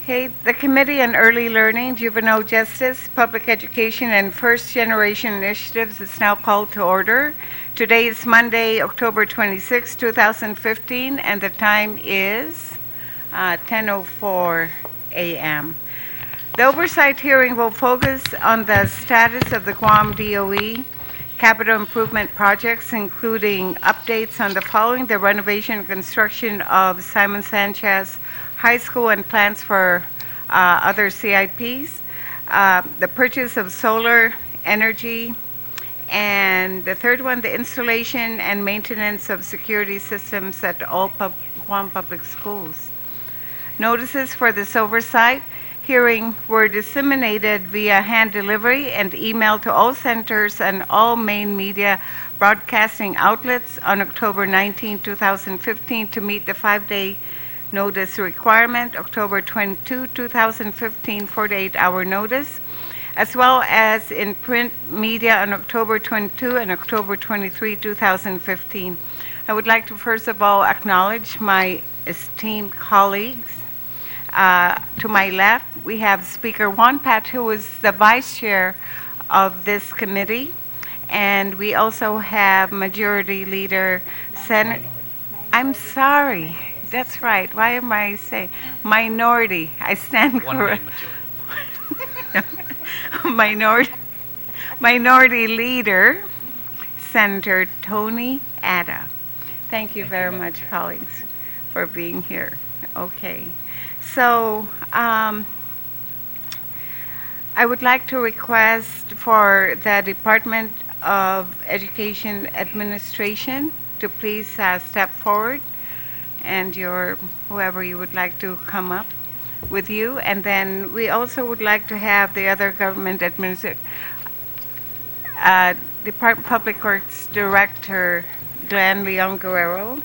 Okay, the Committee on Early Learning, Juvenile Justice, Public Education, and First Generation Initiatives is now called to order. Today is Monday, October 26, 2015, and the time is 10:04 a.m. The Oversight Hearing will focus on the status of the Guam DOE capital improvement projects, including updates on the following: the renovation and construction of Simon Sanchez High School and plans for other CIPs, the purchase of solar energy, and the third one, the installation and maintenance of security systems at all Guam public schools. Notices for this oversight hearing were disseminated via hand delivery and email to all centers and all main media broadcasting outlets on October 19, 2015 to meet the 5-day notice requirement, October 22, 2015, 48-hour notice, as well as in print media on October 22 and October 23, 2015. I would like to first of all acknowledge my esteemed colleagues. To my left, we have Speaker Juan Pat, who is the Vice Chair of this committee, and we also have Majority Leader I'm sorry. That's right. Why am I saying minority? I stand corrected. Minority Leader, Senator Tony Ada. Thank you very much, colleagues, for being here. Okay. So I would like to request for the Department of Education Administration to please step forward, and whoever you would like to come up with you. And then we also would like to have the other government Department of Public Works Director Glenn Leon Guerrero.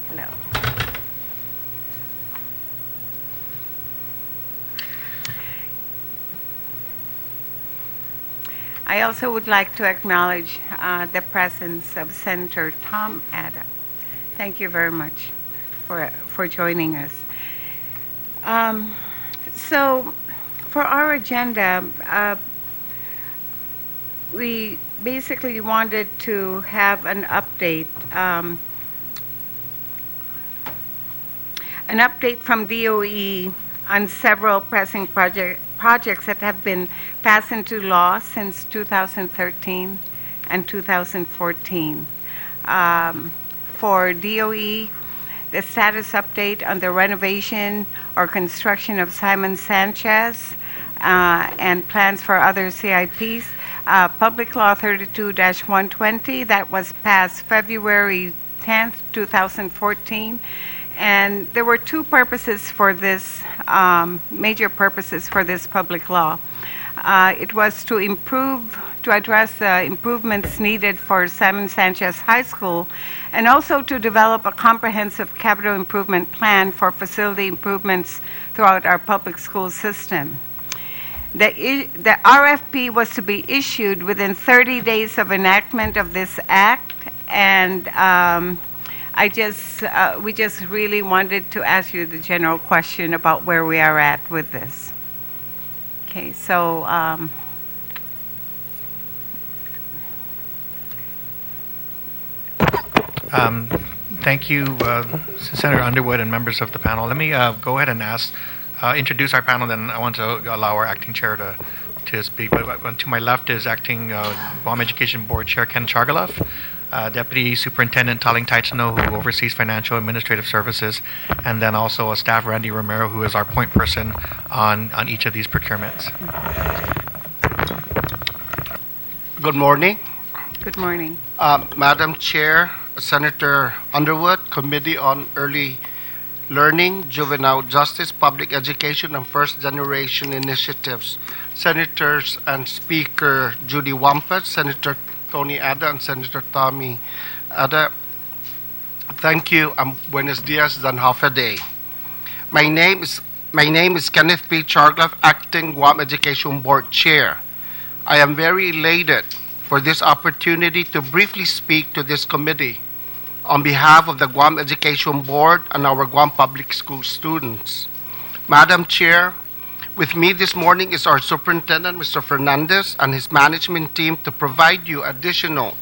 Hello. I also would like to acknowledge the presence of Senator Tom Ada. Thank you very much for joining us. So for our agenda, we basically wanted to have an update from DOE on several pressing projects that have been passed into law since 2013 and 2014. For DOE, the status update on the renovation or construction of Simon Sanchez and plans for other CIPs. Public Law 32-120, that was passed February 10th, 2014. And there were two purposes for this, major purposes for this public law. It was to address the improvements needed for Simon Sanchez High School, and also to develop a comprehensive capital improvement plan for facility improvements throughout our public school system. The RFP was to be issued within 30 days of enactment of this act, and we just really wanted to ask you the general question about where we are at with this. Okay, so thank you, Senator Underwood and members of the panel. Let me go ahead and introduce our panel, then I want to allow our acting chair to speak. But to my left is acting Guam Education Board Chair Ken Chargaloff, Deputy Superintendent Taling Taitsano, who oversees financial administrative services, and then also a staff, Randy Romero, who is our point person on each of these procurements. Good morning. Good morning. Madam Chair, Senator Underwood, Committee on Early Learning, Juvenile Justice, Public Education, and First Generation Initiatives, Senators and Speaker Judy Wampus, Senator Tony Ada, and Senator Tommy Ada. Thank you, and buenos dias and half a day. My name is Kenneth P. Chargaloff, Acting Guam Education Board Chair. I am very elated for this opportunity to briefly speak to this committee on behalf of the Guam Education Board and our Guam Public School students. Madam Chair, with me this morning is our Superintendent, Mr. Fernandez, and his management team to provide you additional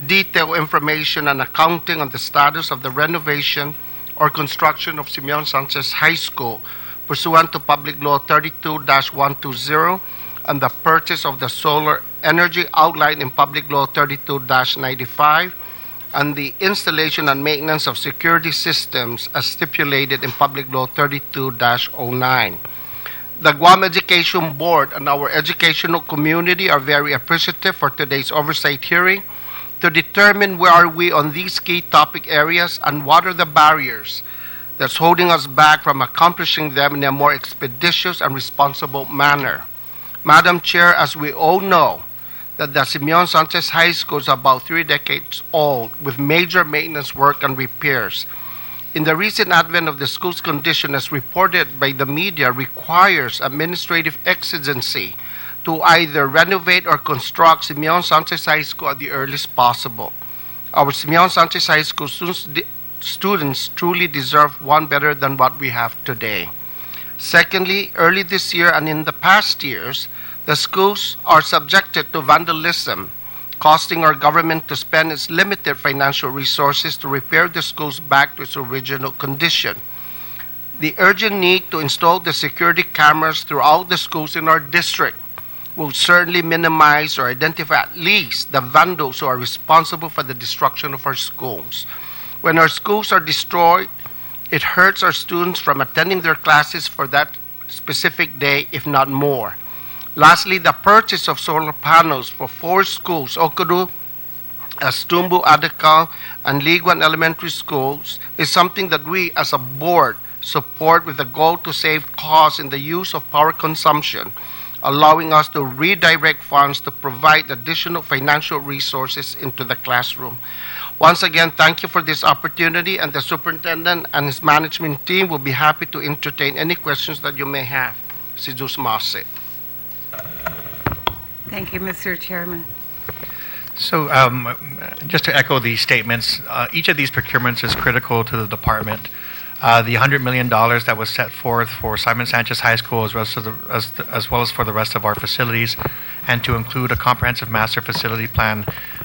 detailed information and accounting on the status of the renovation or construction of Simon Sanchez High School pursuant to Public Law 32-120 and the purchase of the solar energy outlined in Public Law 32-95 and the installation and maintenance of security systems as stipulated in Public Law 32-09. The Guam Education Board and our educational community are very appreciative for today's oversight hearing to determine where are we on these key topic areas and what are the barriers that's holding us back from accomplishing them in a more expeditious and responsible manner. Madam Chair, as we all know, that the Simon Sanchez High School is about 3 decades old with major maintenance work and repairs. In the recent advent of the school's condition, as reported by the media, requires administrative exigency to either renovate or construct Simon Sanchez High School at the earliest possible. Our Simon Sanchez High School students truly deserve one better than what we have today. Secondly, early this year and in the past years, the schools are subjected to vandalism, costing our government to spend its limited financial resources to repair the schools back to its original condition. The urgent need to install the security cameras throughout the schools in our district will certainly minimize or identify at least the vandals who are responsible for the destruction of our schools. When our schools are destroyed, it hurts our students from attending their classes for that specific day, if not more. Lastly, the purchase of solar panels for 4 schools, Okudu, Astumbu, Adakal, and Liguan Elementary Schools, is something that we as a board support with the goal to save costs in the use of power consumption, allowing us to redirect funds to provide additional financial resources into the classroom. Once again, thank you for this opportunity, and the superintendent and his management team will be happy to entertain any questions that you may have. Si Diyos Mase. Thank you, Mr. Chairman. So just to echo these statements, each of these procurements is critical to the department. The $100 million that was set forth for Simon Sanchez High School as well as for the rest of our facilities, and to include a comprehensive master facility plan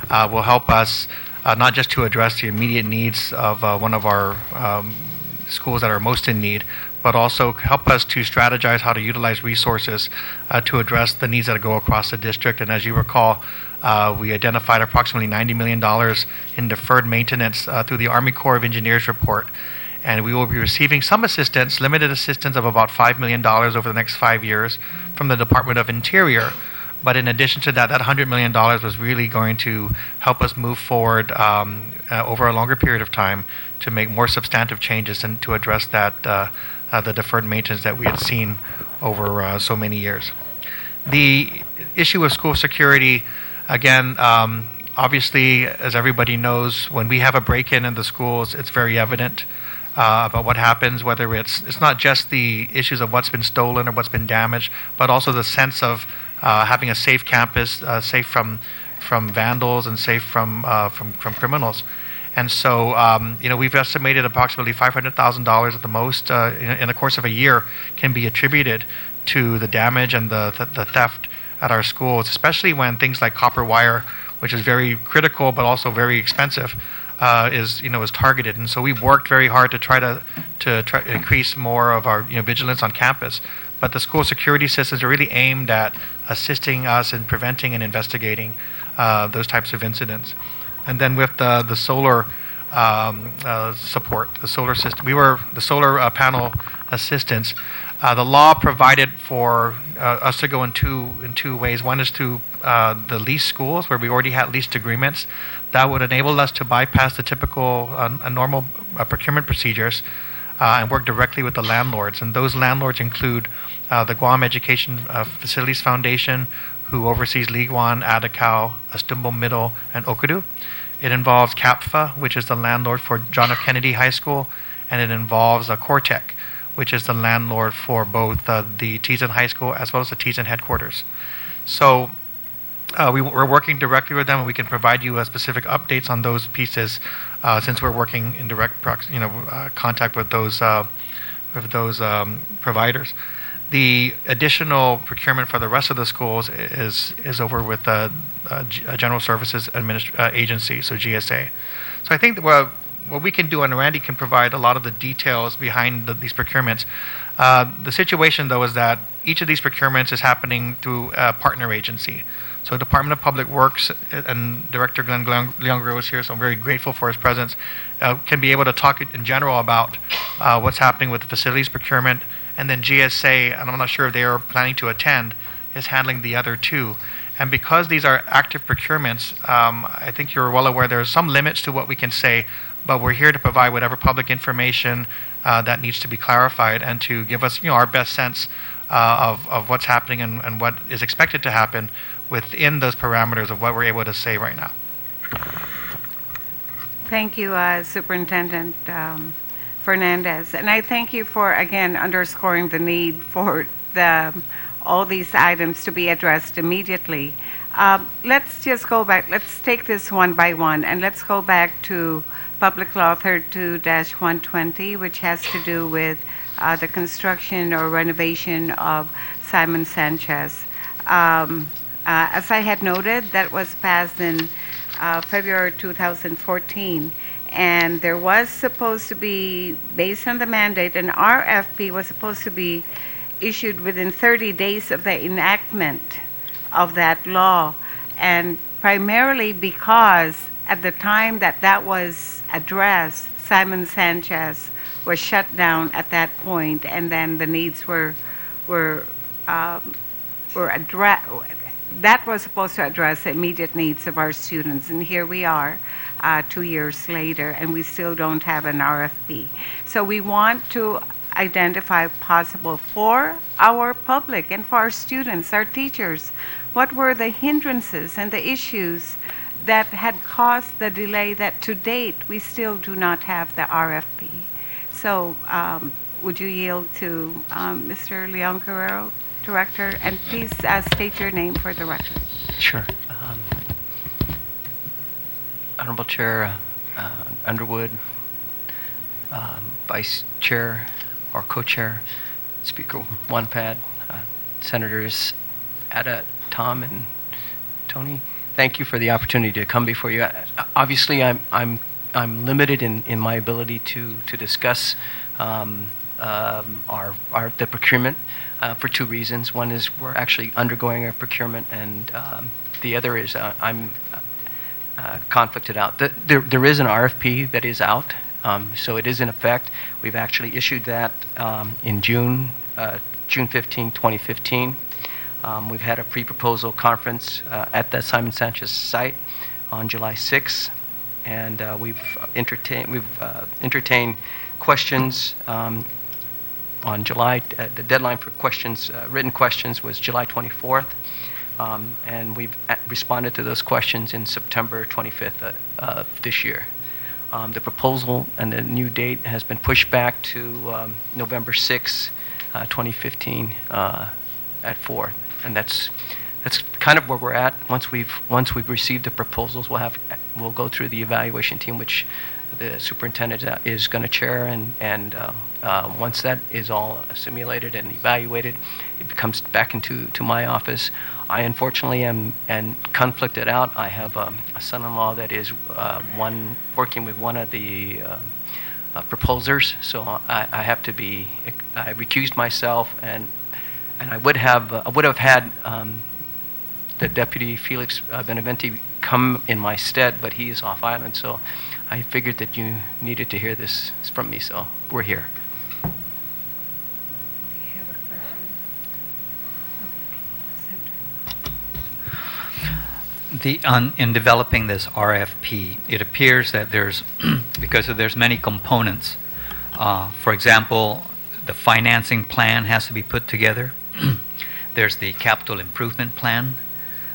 will help us not just to address the immediate needs of one of our schools that are most in need, but also help us to strategize how to utilize resources to address the needs that go across the district. And as you recall, we identified approximately $90 million in deferred maintenance through the Army Corps of Engineers report. And we will be receiving some assistance, limited assistance of about $5 million over the next 5 years from the Department of Interior. But in addition to that, that $100 million was really going to help us move forward over a longer period of time to make more substantive changes and to address that the deferred maintenance that we had seen over so many years. The issue of school security, again, obviously, as everybody knows, when we have a break-in in the schools, it's very evident about what happens, whether it's not just the issues of what's been stolen or what's been damaged, but also the sense of having a safe campus, safe from vandals and safe from criminals. And so, we've estimated approximately $500,000 at the most in the course of a year can be attributed to the damage and the theft at our schools, especially when things like copper wire, which is very critical but also very expensive, is targeted. And so we've worked very hard to try to increase more of our vigilance on campus. But the school security systems are really aimed at assisting us in preventing and investigating those types of incidents. And then with the solar support, the solar system, the solar panel assistance. The law provided for us to go in two ways. One is to the leased schools where we already had leased agreements. That would enable us to bypass the typical normal procurement procedures and work directly with the landlords. And those landlords include the Guam Education Facilities Foundation, who oversees Liguan, Adakau, Astumbo Middle, and Okudu. It involves CAPFA, which is the landlord for John F. Kennedy High School, and it involves Cortec, which is the landlord for both the Teason High School as well as the Teason headquarters. So we're working directly with them, and we can provide you specific updates on those pieces since we're working in direct contact with those providers. The additional procurement for the rest of the schools is over with the General Services Agency, so GSA. So I think that what we can do, and Randy can provide a lot of the details behind these procurements. The situation, though, is that each of these procurements is happening through a partner agency. So Department of Public Works and Director Glenn Leongro is here, so I'm very grateful for his presence, can be able to talk in general about what's happening with the facilities procurement, and then GSA, and I'm not sure if they are planning to attend, is handling the other two. And because these are active procurements, I think you're well aware there are some limits to what we can say, but we're here to provide whatever public information that needs to be clarified and to give us our best sense of what's happening and what is expected to happen within those parameters of what we're able to say right now. Thank you, Superintendent Fernandez. And I thank you for, again, underscoring the need for all these items to be addressed immediately. Let's just go back. Let's take this one by one, and let's go back to Public Law 32-120, which has to do with the construction or renovation of Simon Sanchez. As I had noted, that was passed in February 2014, and there was supposed to be, based on the mandate, an RFP was supposed to be issued within 30 days of the enactment of that law, and primarily because at the time that was addressed, Simon Sanchez was shut down at that point, and then the needs were addressed. That was supposed to address the immediate needs of our students, and here we are 2 years later, and we still don't have an RFP. So we want to identify possible for our public and for our students, our teachers, what were the hindrances and the issues that had caused the delay that to date we still do not have the RFP. So would you yield to Mr. Leon Guerrero, Director, and please state your name for the record. Sure. Honorable Chair Underwood, Vice Chair or Co-Chair, Speaker One-Pad, Senators Ada, Tom, and Tony, thank you for the opportunity to come before you. Obviously, I'm limited in my ability to discuss the procurement for two reasons. One is we're actually undergoing a procurement, and the other is I'm conflicted out. There is an RFP that is out, so it is in effect. We've actually issued that in June 15, 2015. We've had a pre-proposal conference at the Simon Sanchez site on July 6th, and we've entertained questions on July. The deadline for questions, written questions, was July 24th, and we've responded to those questions in September 25th of this year. The proposal and the new date has been pushed back to November 6, 2015, at 4. And that's kind of where we're at. Once we've received the proposals, we'll go through the evaluation team, which the superintendent is going to chair, and once that is all simulated and evaluated, it comes back into my office. I unfortunately am conflicted out. I have a son-in-law that is working with one of the proposers, so I have to be. I recused myself, and I would have had the Deputy Felix Beneventi come in my stead, but he is off island, so I figured that you needed to hear this from me, so we're here. In developing this RFP, it appears that there's because there's many components. For example, the financing plan has to be put together. There's the capital improvement plan,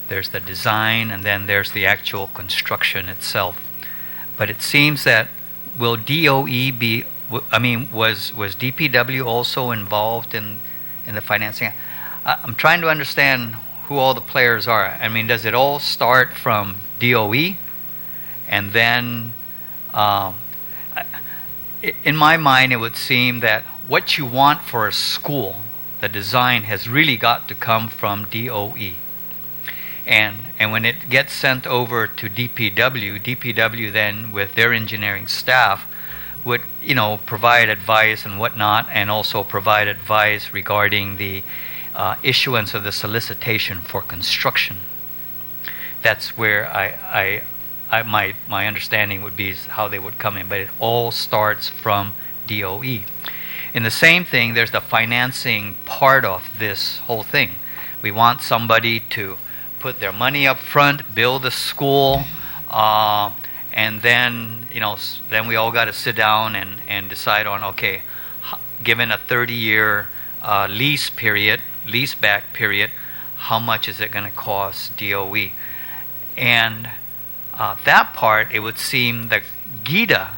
there's the design, and then there's the actual construction itself. But it seems that will DOE be? Was DPW also involved in the financing? I'm trying to understand who all the players are. I mean, does it all start from DOE, and then in my mind, it would seem that what you want for a school, the design has really got to come from DOE. And when it gets sent over to DPW then with their engineering staff would, provide advice and whatnot, and also provide advice regarding the issuance of the solicitation for construction. That's where my understanding would be is how they would come in, but it all starts from DOE. In the same thing, there's the financing part of this whole thing. We want somebody to put their money up front, build a school, and then, then we all got to sit down and decide on, okay, given a 30-year lease back period, how much is it going to cost DOE? And that part, it would seem that GITA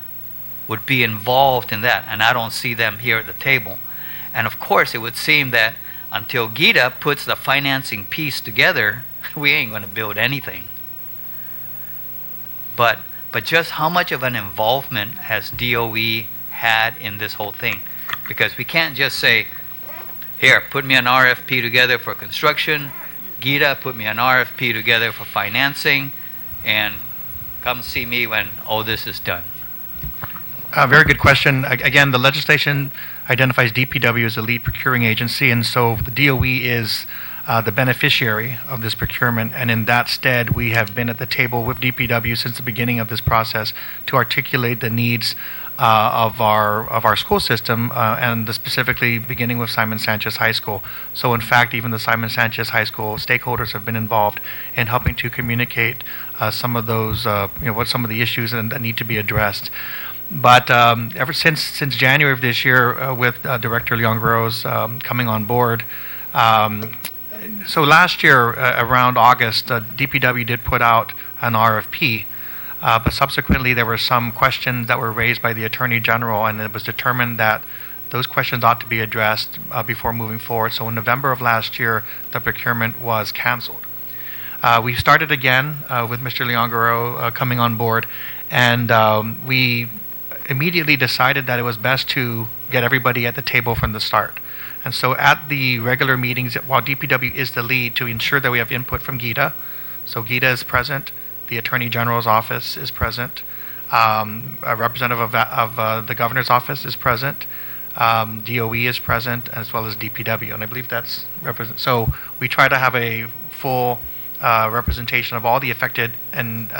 would be involved in that, and I don't see them here at the table. And of course, it would seem that until GITA puts the financing piece together, we ain't going to build anything. But just how much of an involvement has DOE had in this whole thing? Because we can't just say, here, put me an RFP together for construction, GITA, put me an RFP together for financing, and come see me when all this is done. Very good question. Again, the legislation identifies DPW as the lead procuring agency, and so the DOE is the beneficiary of this procurement, and in that stead, we have been at the table with DPW since the beginning of this process to articulate the needs of our school system, and specifically beginning with Simon Sanchez High School. So in fact, even the Simon Sanchez High School stakeholders have been involved in helping to communicate some of those, what some of the issues that need to be addressed. But ever since January of this year, with Director Leon Guerrero's coming on board, so last year around August, DPW did put out an RFP, but subsequently there were some questions that were raised by the Attorney General, and it was determined that those questions ought to be addressed before moving forward. So in November of last year, the procurement was canceled. We started again with Mr. Leon Guerrero coming on board, and we immediately decided that it was best to get everybody at the table from the start. And so at the regular meetings, while DPW is the lead to ensure that we have input from GITA, so GITA is present, the Attorney General's office is present, a representative of the Governor's office is present, DOE is present, as well as DPW, and I believe that's represent. So we try to have a full representation of all the affected and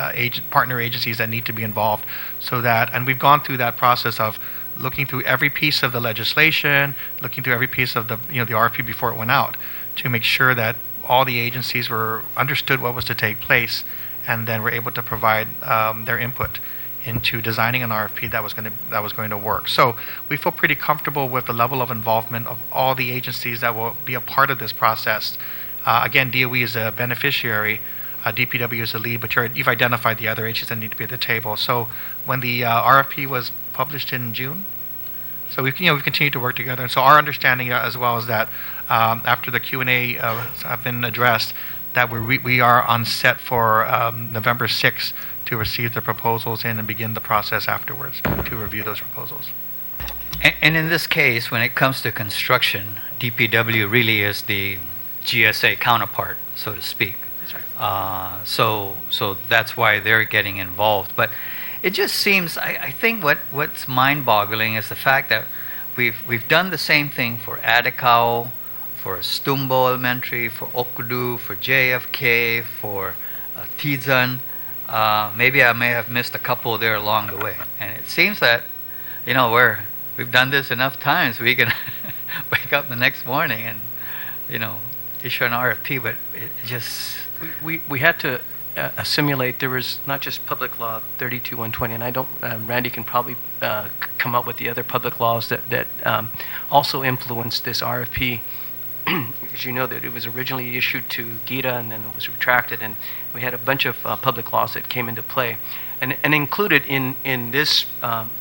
partner agencies that need to be involved, so that, and we've gone through that process of looking through every piece of the legislation, looking through every piece of the the RFP before it went out, to make sure that all the agencies were understood what was to take place, and then were able to provide their input into designing an RFP that was going to work. So we feel pretty comfortable with the level of involvement of all the agencies that will be a part of this process. Again, DOE is a beneficiary, DPW is the lead, but you've identified the other agencies that need to be at the table. So when the RFP was published in June, so we've continued to work together. And so our understanding as well is that after the Q&A have been addressed, that we are on set for November 6th to receive the proposals in and begin the process afterwards to review those proposals. And in this case, when it comes to construction, DPW really is the GSA counterpart, so to speak. That's right. So that's why they're getting involved. But it just seems, I think what's mind-boggling is the fact that we've done the same thing for Adicao, for Stumbo Elementary, for Okudu, for JFK, for Tizan. Maybe I may have missed a couple there along the way. And it seems that, we've done this enough times, we can wake up the next morning and, issue an RFP, but it just... We had to assimilate. There was not just Public Law 32-120, and I don't. Randy can probably come up with the other public laws that also influenced this RFP. as you know, that it was originally issued to GITA and then it was retracted, and we had a bunch of public laws that came into play. And included in this,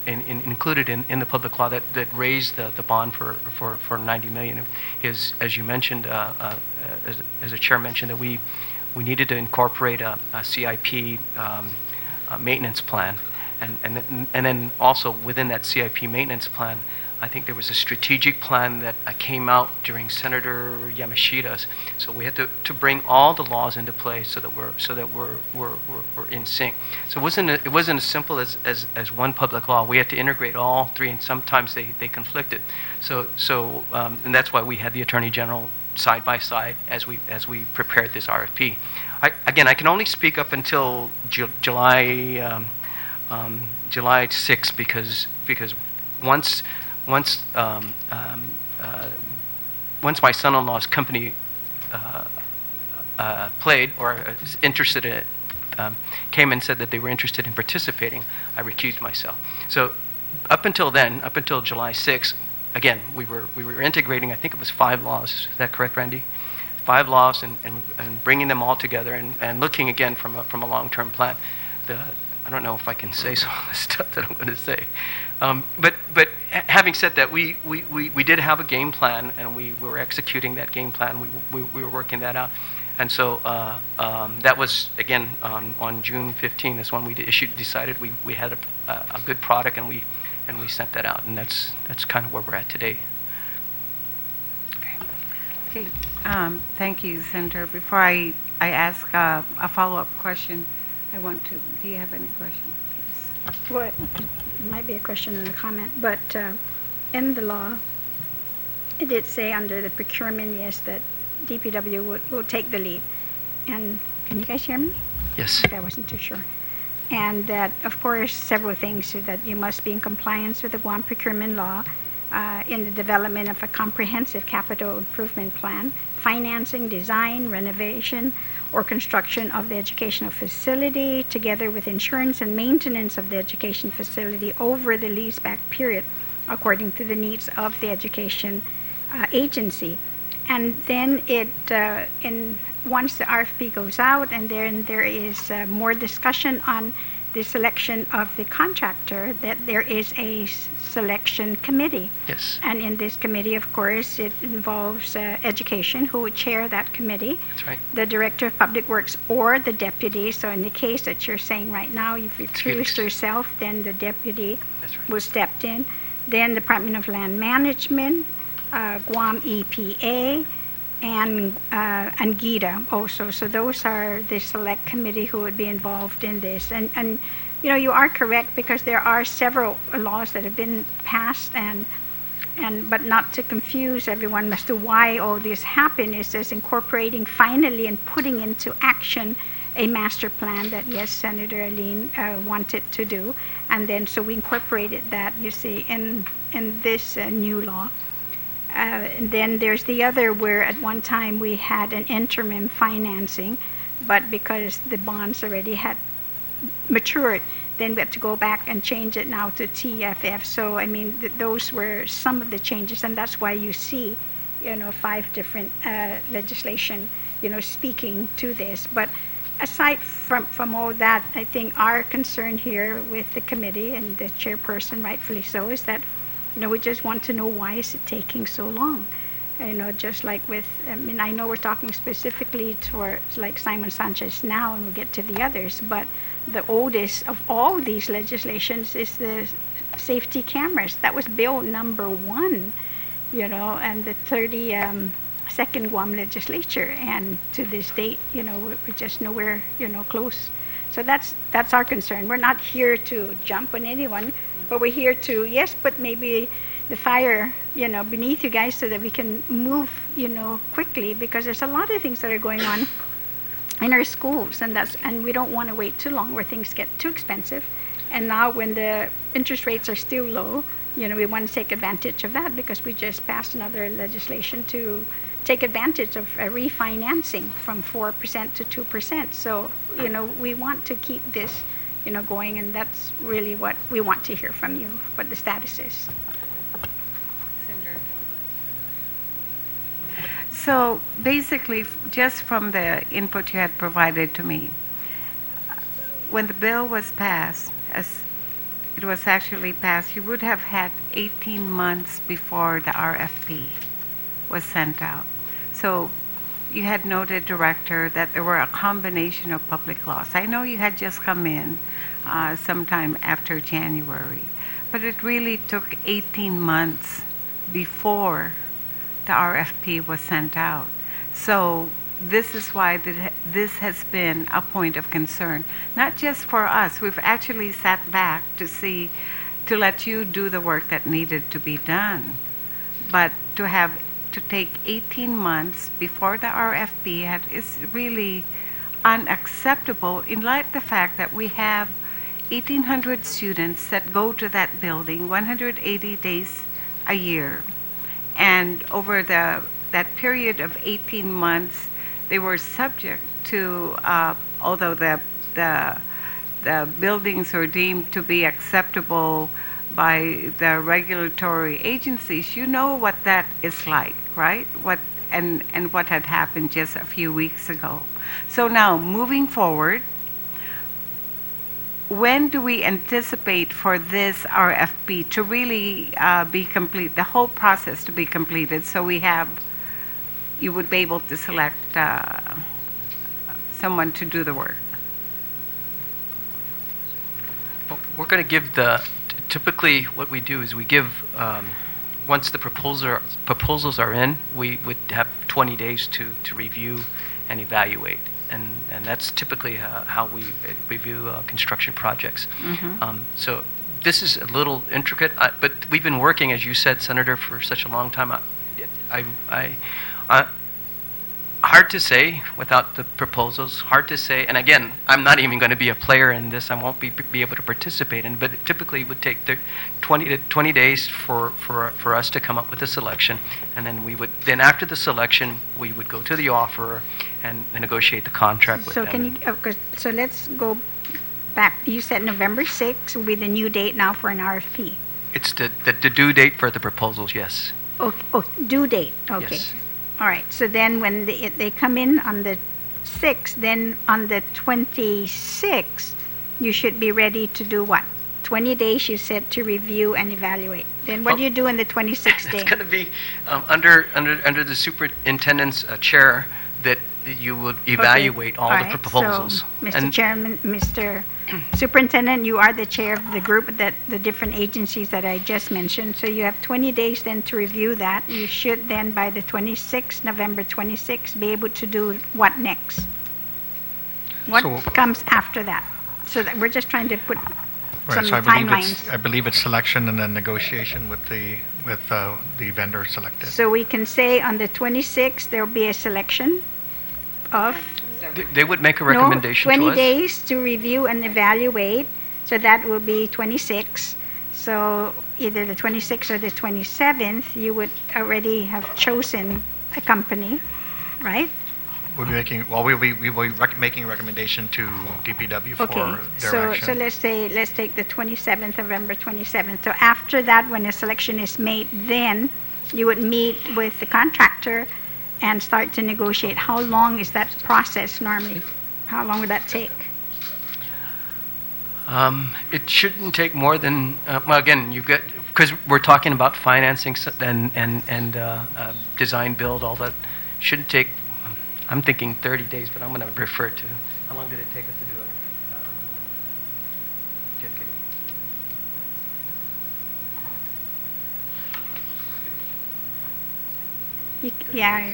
included in the public law that raised the bond for 90 million is, as you mentioned, as the chair mentioned, that we needed to incorporate a CIP maintenance plan, and then also within that CIP maintenance plan, I think there was a strategic plan that came out during Senator Yamashita's. So we had to bring all the laws into play so that we're in sync. So it wasn't as simple as one public law. We had to integrate all three, and sometimes they conflicted. So and that's why we had the Attorney General side by side as we prepared this RFP. I can only speak up until July 6th because once my son-in-law's company played or is interested in it, came and said that they were interested in participating, I recused myself. So up until then, up until July 6th, again, we were integrating, I think it was 5 laws. Is that correct, Randy? 5 laws and bringing them all together and looking again from a long-term plan. I don't know if I can say some of the stuff that I'm going to say. But having said that, we did have a game plan, and we were executing that game plan. We were working that out. And so that was, again, on June 15th is when we decided we had a good product, and we sent that out. And that's kind of where we're at today. Okay. Thank you, Senator. Before I ask a follow-up question, I want to, do you have any questions? Yes. Well, it might be a question and a comment, but in the law, it did say under the procurement, yes, that DPW will take the lead. And can you guys hear me? Yes. Okay, I wasn't too sure. And that, of course, several things, so that you must be in compliance with the Guam procurement law in the development of a comprehensive capital improvement plan, financing, design, renovation, or construction of the educational facility, together with insurance and maintenance of the education facility over the leaseback period, according to the needs of the education agency. And then once the RFP goes out, and then there is more discussion on the selection of the contractor, that there is a selection committee. Yes. And in this committee, of course, it involves education, who would chair that committee. That's right. The director of public works or the deputy. So in the case that you're saying right now, if you recuse yourself, then the deputy will step in. Then the Department of Land Management, Guam EPA, and GITA also. So those are the select committee who would be involved in this. And you know, you are correct, because there are several laws that have been passed, but not to confuse everyone as to why all this happened, is this incorporating finally and putting into action a master plan that, yes, Senator Aline wanted to do. And then so we incorporated that, you see, in this new law. And then there's the other, where at one time we had an interim financing, but because the bonds already had matured, then we had to go back and change it now to TFF. So, I mean, those were some of the changes, and that's why you see, 5 different legislation, speaking to this. But aside from all that, I think our concern here with the committee, and the chairperson rightfully so, is that we just want to know, why is it taking so long? Just like with, I know we're talking specifically for like Simon Sanchez now, and we'll get to the others, but the oldest of all these legislations is the safety cameras. That was bill number 1, and the 32nd Guam legislature, and to this date, we're just nowhere, close. So that's our concern. We're not here to jump on anyone, but we're here to, yes, but maybe the fire, beneath you guys, so that we can move, quickly, because there's a lot of things that are going on in our schools, and we don't want to wait too long where things get too expensive. And now when the interest rates are still low, we want to take advantage of that, because we just passed another legislation to take advantage of a refinancing from 4% to 2%. So, we want to keep this, going, and that's really what we want to hear from you, what the status is. So basically, just from the input you had provided to me, when the bill was passed, as it was actually passed, you would have had 18 months before the RFP was sent out. So you had noted, Director, that there were a combination of public laws. I know you had just come in sometime after January, but it really took 18 months before the RFP was sent out. So this is why this has been a point of concern, not just for us. We've actually sat back to let you do the work that needed to be done, but to take 18 months before the RFP is really unacceptable in light of the fact that we have 1,800 students that go to that building 180 days a year. And over that period of 18 months, they were subject to, although the buildings were deemed to be acceptable by the regulatory agencies. You know what that is like, right? What had happened just a few weeks ago. So now, moving forward, when do we anticipate for this RFP to really be complete, the whole process to be completed, so you would be able to select someone to do the work? Well, we're going to give typically what we do is we give, once the proposals are in, we would have 20 days to review and evaluate. And that's typically how we review construction projects. Mm-hmm. So this is a little intricate, but we've been working, as you said, Senator, for such a long time. Hard to say without the proposals. Hard to say, and again, I'm not even going to be a player in this. I won't be able to participate in. But it typically would take 20 days for us to come up with a selection, and then after the selection, we would go to the offerer and negotiate the contract with them. So let's go back. You said November 6th will be the new date now for an RFP. It's the due date for the proposals, yes. Oh, due date. Okay. Yes. All right. So then when they come in on the 6th, then on the 26th, you should be ready to do what? 20 days, you said, to review and evaluate. Then what do you do in the 26th day? It's going to be under the superintendent's chair that you would evaluate all the proposals. So, Mr. Chairman, Mr. Superintendent, you are the chair of the group that the different agencies that I just mentioned. So you have 20 days then to review that. You should then by the 26th, November 26th, be able to do what next? What comes after that? So that we're just trying to put some timelines. I believe it's selection and then negotiation with the vendor selected. So we can say on the 26th there will be a selection of they would make a recommendation 20 to us. days to review and evaluate. So that will be 26. So either the 26th or the 27th, you would already have chosen a company, right? We'll be making a recommendation to DPW for their action. So let's take the 27th, November 27th. So after that, when a selection is made, then you would meet with the contractor and start to negotiate. How long is that process normally? How long would that take? It shouldn't take more than well. Again, because we're talking about financing and design build, all that shouldn't take. I'm thinking 30 days, but I'm going to refer to how long did it take us to do it? Yeah.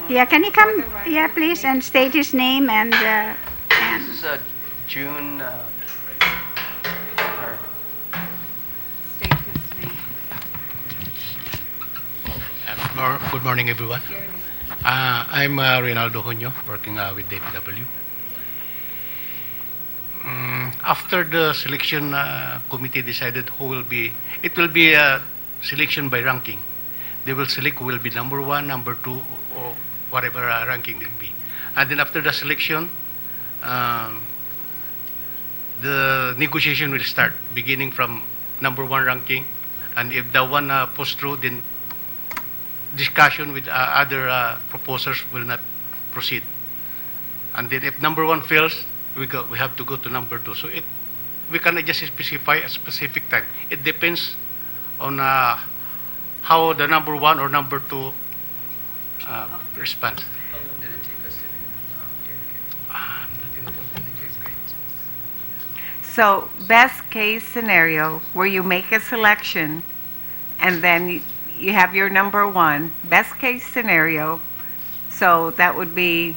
Yeah, can he come? Yeah, please, and state his name and. This is June. State his name. Good morning, everyone. I'm Reynaldo Junio, working with DPW. After the selection committee decided who will be, it will be a selection by ranking. They will select who will be number 1, number 2, or whatever ranking will be. And then after the selection, the negotiation will start, beginning from number 1 ranking And if the one pushed through, then discussion with other proposers will not proceed. And then if number one fails, we have to go to number two. So we cannot just specify a specific time. It depends on how the number one or number two responds. How long did it take us to So, best case scenario, where you make a selection and then you have your number one, best case scenario. So that would be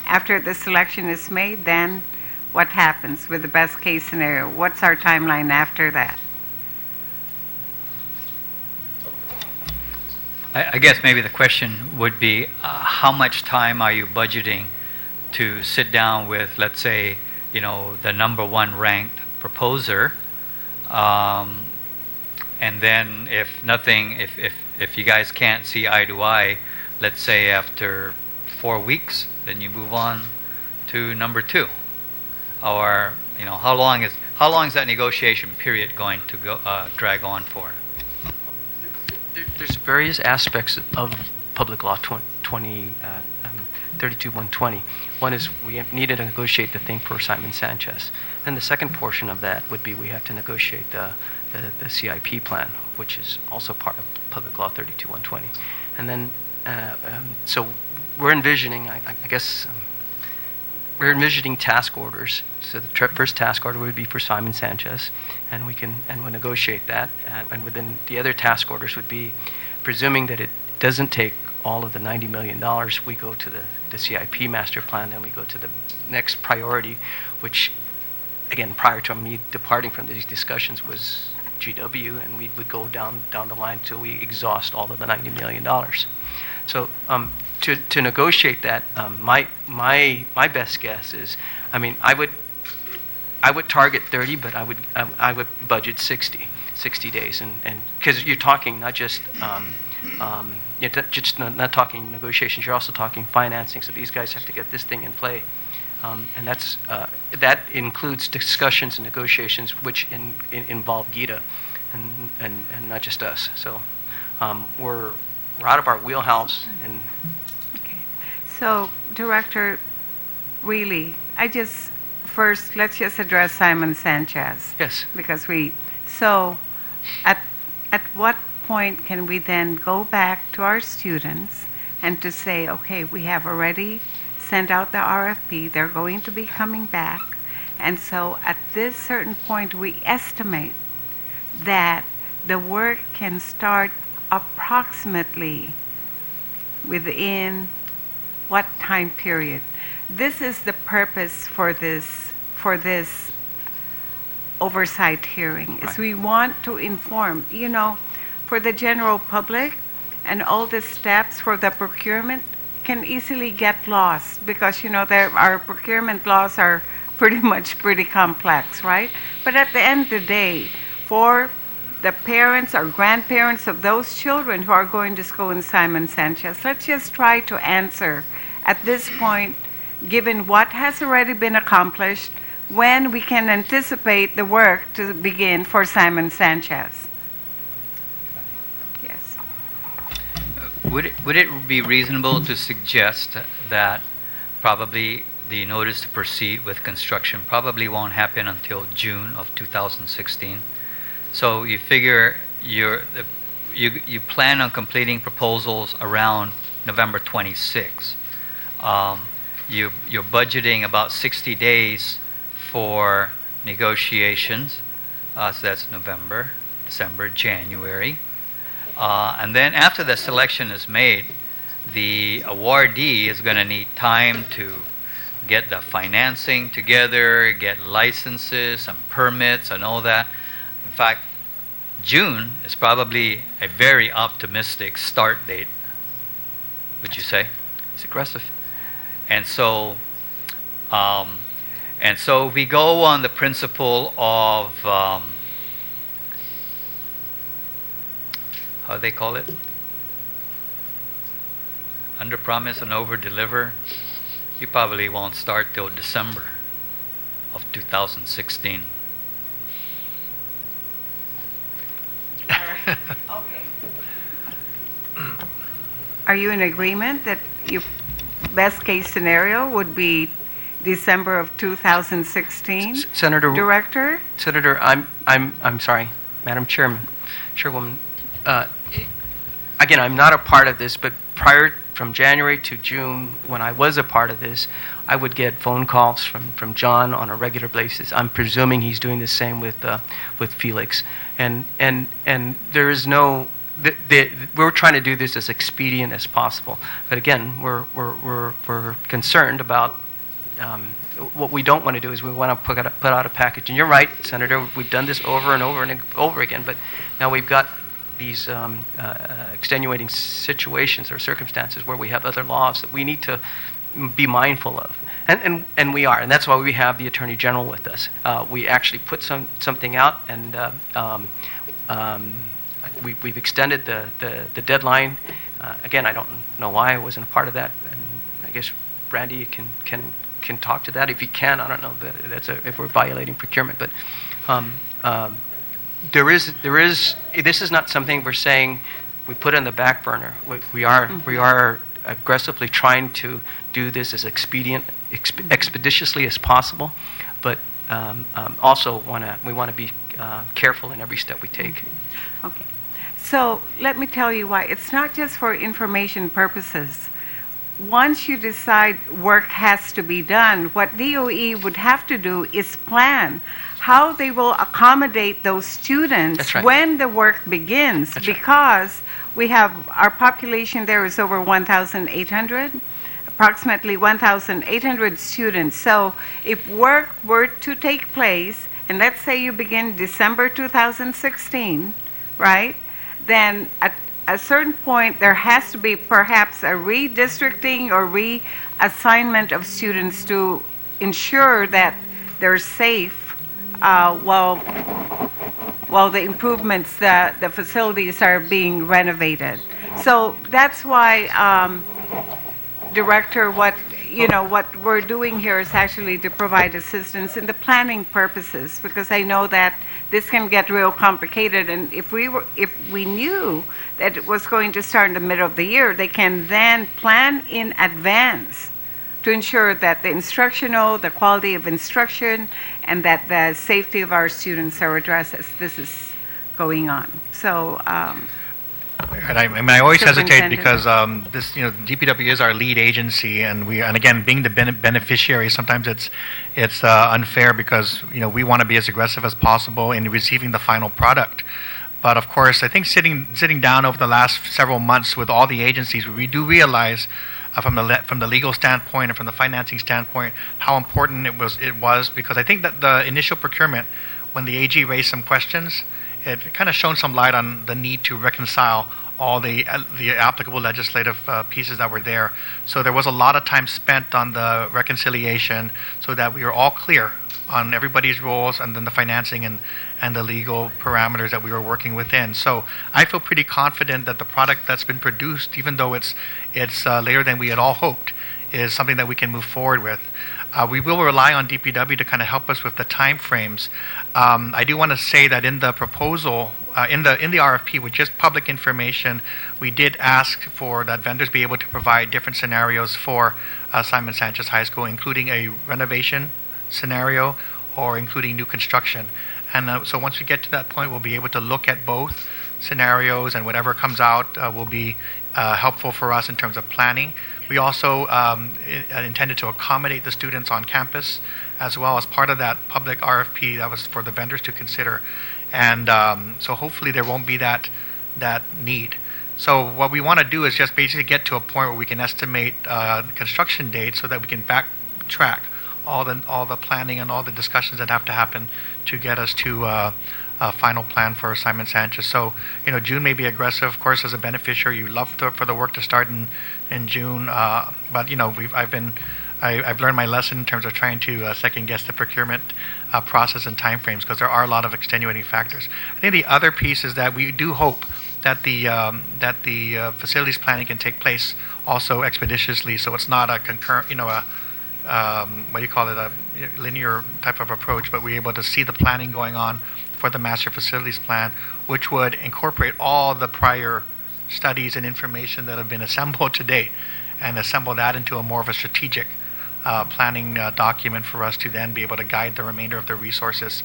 after the selection is made, then what happens with the best case scenario? What's our timeline after that? I guess maybe the question would be, how much time are you budgeting to sit down with, let's say, the number one ranked proposer, and then if you guys can't see eye to eye, let's say after 4 weeks, then you move on to number two, or how long is that negotiation period going to drag on for? There's various aspects of Public Law 32-120. One is we need to negotiate the thing for Simon Sanchez. Then the second portion of that would be we have to negotiate the CIP plan, which is also part of Public Law 32-120. And then, so we're envisioning, we're envisioning task orders. So the first task order would be for Simon Sanchez, and we'll negotiate that. And within the other task orders would be, presuming that it doesn't take all of the $90 million, we go to the CIP master plan, then we go to the next priority, which, again, prior to me departing from these discussions was GW, and we would go down the line till we exhaust all of the $90 million. So to negotiate that, my best guess is, I would target 30, but I would budget 60 days, and because you're talking not just you're just not talking negotiations, you're also talking financing. So these guys have to get this thing in play, and that includes discussions and negotiations which involve GITA, and not just us. So we're out of our wheelhouse. And Okay. So, Director, really, first, let's just address Simon Sanchez. yes, Because at what point can we then go back to our students and to say, okay, we have already sent out the RFP, they're going to be coming back, and so at this certain point we estimate that the work can start approximately within what time period? This is the purpose for this oversight hearing, is Right. we want to inform, for the general public, and all the steps for the procurement can easily get lost because, our procurement laws are pretty complex, right? But at the end of the day, for the parents or grandparents of those children who are going to school in Simon Sanchez, let's just try to answer at this point, given what has already been accomplished, when we can anticipate the work to begin for Simon Sanchez. Yes. Would it be reasonable to suggest that probably the notice to proceed with construction probably won't happen until June of 2016? So you figure you plan on completing proposals around November 26. You're budgeting about 60 days for negotiations. So that's November, December, January. And then after the selection is made, the awardee is going to need time to get the financing together, get licenses and permits and all that. In fact, June is probably a very optimistic start date, would you say? it's aggressive. And so we go on the principle of how do they call it? Under promise and over deliver. You probably won't start till December of 2016. Are you in agreement that your best case scenario would be December of 2016? Senator, Director? Senator, I'm sorry, Madam Chairwoman. Again, I'm not a part of this, but from January to June, when I was a part of this, I would get phone calls from John on a regular basis. I'm presuming he's doing the same with Felix, and there is no. We're trying to do this as expedient as possible, but again, we're concerned about. What we don't want to do is we want to put out a package. And you're right, Senator. We've done this over and over and over again, but now we've got these extenuating situations or circumstances where we have other laws that we need to be mindful of, and we are, and that's why we have the Attorney General with us. We actually put something out, and we've extended the deadline. Again, I don't know why I wasn't a part of that, and I guess Randy can talk to that if he can. I don't know if we're violating procurement, but there is. This is not something we're saying we put on the back burner. We are aggressively trying to do this as expeditiously as possible, but also we want to be careful in every step we take. Okay. So let me tell you why. It's not just for information purposes. Once you decide work has to be done, what DOE would have to do is plan how they will accommodate those students. That's right. When the work begins. That's right. Because we have, our population there is over 1,800, approximately 1,800 students. So if work were to take place, and let's say you begin December 2016, right? Then at a certain point, there has to be perhaps a redistricting or reassignment of students to ensure that they're safe while the improvements, the facilities are being renovated. So that's why, Director, what we're doing here is actually to provide assistance in the planning purposes, because I know that this can get real complicated, and if we knew that it was going to start in the middle of the year, they can then plan in advance to ensure that the quality of instruction, and that the safety of our students are addressed as this is going on. So. And I always hesitate because Superintendent. this, DPW is our lead agency, and again, being the beneficiary, sometimes it's unfair because we want to be as aggressive as possible in receiving the final product. But of course, I think sitting down over the last several months with all the agencies, we do realize from the legal standpoint and from the financing standpoint how important it was because I think that the initial procurement, when the AG raised some questions, it kind of shone some light on the need to reconcile all the applicable legislative pieces that were there. So there was a lot of time spent on the reconciliation so that we were all clear on everybody's roles and then the financing and the legal parameters that we were working within. So I feel pretty confident that the product that's been produced, even though it's later than we had all hoped, is something that we can move forward with. We will rely on DPW to kind of help us with the time frames. I do want to say that in the proposal, in the RFP, with just public information, we did ask for that vendors be able to provide different scenarios for Simon Sanchez High School, including a renovation scenario or including new construction. And so once we get to that point, we'll be able to look at both scenarios, and whatever comes out will be helpful for us in terms of planning. We also intended to accommodate the students on campus as well as part of that public RFP that was for the vendors to consider. And so hopefully there won't be that need. So what we want to do is just basically get to a point where we can estimate construction dates so that we can backtrack all the planning and all the discussions that have to happen to get us to a final plan for Simon Sanchez. So, June may be aggressive. Of course, as a beneficiary, you love for the work to start in June. But I've learned my lesson in terms of trying to second guess the procurement process and timeframes because there are a lot of extenuating factors. I think the other piece is that we do hope that the facilities planning can take place also expeditiously, so it's not a concurrent, a linear type of approach, but we're able to see the planning going on for the master facilities plan, which would incorporate all the prior studies and information that have been assembled to date and assemble that into a more of a strategic planning document for us to then be able to guide the remainder of the resources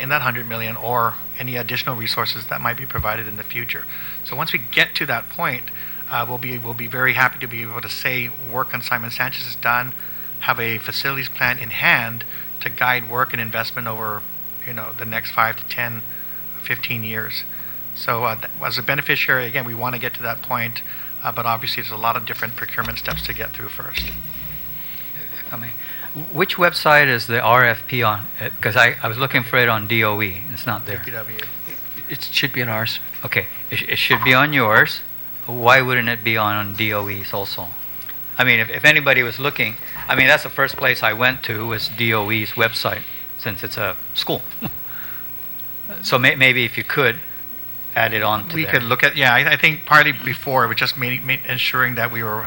in that 100 million or any additional resources that might be provided in the future. So once we get to that point, we'll be very happy to be able to say work on Simon Sanchez is done, have a facilities plan in hand to guide work and investment over the next 5 to 10, 15 years. So as a beneficiary, again, we want to get to that point, but obviously there's a lot of different procurement steps to get through first. If I may. Which website is the RFP on? Because I was looking for it on DOE. It's not there. DPW. It should be on ours. Okay, it should be on yours. Why wouldn't it be on DOE's also? I mean, if anybody was looking, I mean, that's the first place I went to was DOE's website, since it's a school. So maybe if you could add it on to We there. could look at, I think partly before, we just ensuring that we were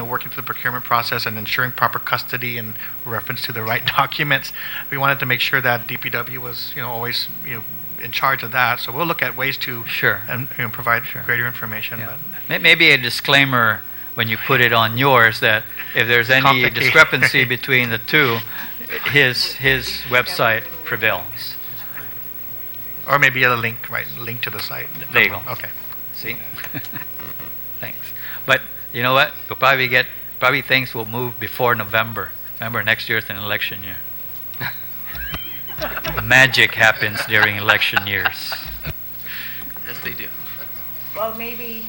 working through the procurement process and ensuring proper custody and reference to the right documents. We wanted to make sure that DPW was, always, in charge of that. So we'll look at ways to Sure. and provide greater information. Yeah. But Maybe a disclaimer when you put it on yours that if there's any Complicated. discrepancy between the two, his website prevails. or maybe a link to the site. There you go. Okay. See? Thanks. But you know what? You'll probably things will move before November. Remember, next year's an election year. Magic happens during election years. Yes, they do. Well, maybe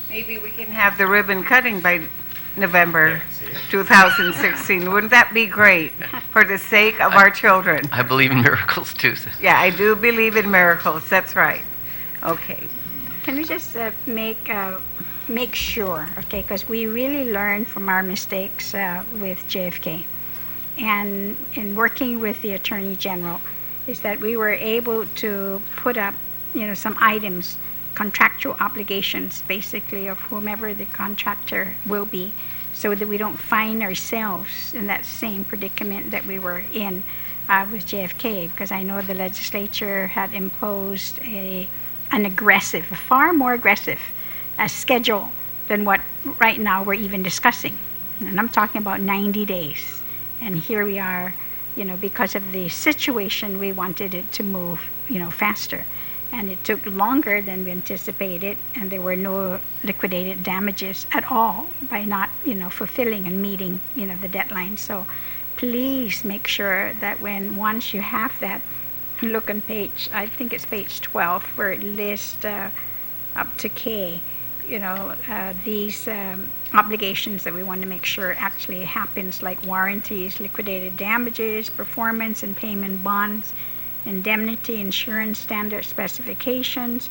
we can have the ribbon cutting by November 2016. Wouldn't that be great for the sake of our children? I believe in miracles too. Yeah, I do believe in miracles. That's right. Okay. Can we just make sure, okay, because we really learned from our mistakes with JFK. And in working with the Attorney General, is that we were able to put up, some items, contractual obligations, basically, of whomever the contractor will be, so that we don't find ourselves in that same predicament that we were in with JFK, because I know the legislature had imposed a far more aggressive schedule than what right now we're even discussing. And I'm talking about 90 days. And here we are, because of the situation, we wanted it to move, faster. And it took longer than we anticipated, and there were no liquidated damages at all by not, fulfilling and meeting, the deadline. So please make sure that once you have that, look on page, I think it's page 12, where it lists up to K, these obligations that we want to make sure actually happens, like warranties, liquidated damages, performance and payment bonds, indemnity, insurance standard specifications,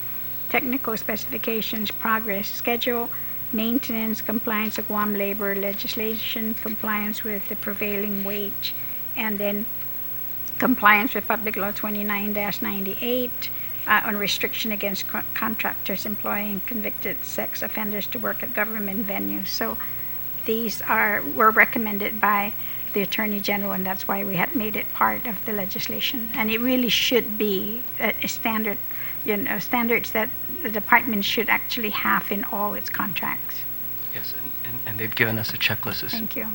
technical specifications, progress schedule, maintenance, compliance of Guam labor legislation, compliance with the prevailing wage, and then compliance with Public Law 29-98 on restriction against contractors employing convicted sex offenders to work at government venues. So these were recommended by the Attorney General, and that's why we had made it part of the legislation. And it really should be a standard, standards that the department should actually have in all its contracts. Yes, and they've given us a checklist. Thank you.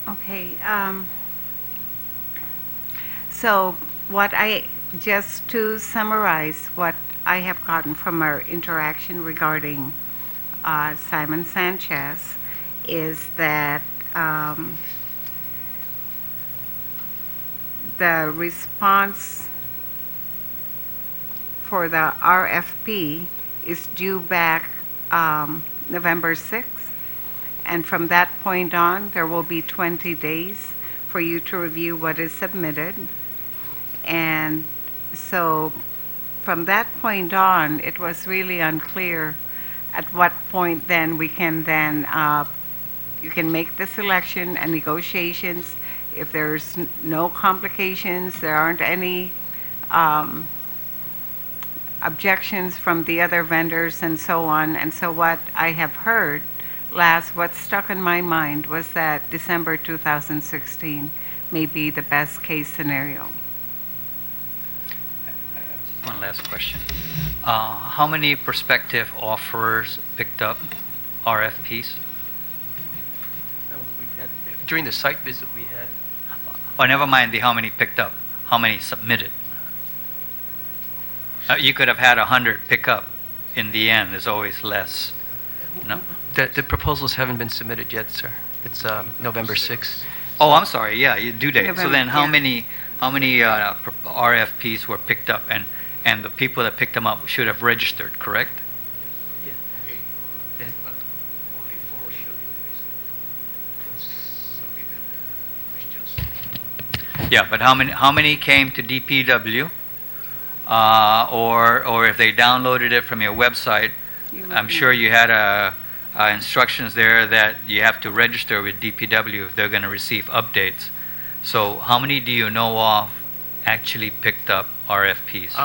Okay. So just to summarize what I have gotten from our interaction regarding Simon Sanchez is that the response for the RFP is due back November 6th. And from that point on, there will be 20 days for you to review what is submitted. And so from that point on, it was really unclear at what point then we can you can make the selection and negotiations. If there's no complications, there aren't any objections from the other vendors and so on. And so what I have heard what stuck in my mind was that December 2016 may be the best case scenario. Just one last question. How many prospective offerers picked up RFPs? During the site visit, we had Oh, never mind the how many picked up. How many submitted? You could have had 100 pick up. In the end, there's always less. No? the proposals haven't been submitted yet, sir. It's November 6th. Oh, I'm sorry. Yeah, you due date. So then, how Yeah. many RFPs were picked up, and the people that picked them up should have registered, correct? Only 4 showed interest. Submitted questions. Yeah, but how many came to DPW, or if they downloaded it from your website? I'm sure you had instructions there that you have to register with DPW if they're going to receive updates. So how many do you know of actually picked up RFPs?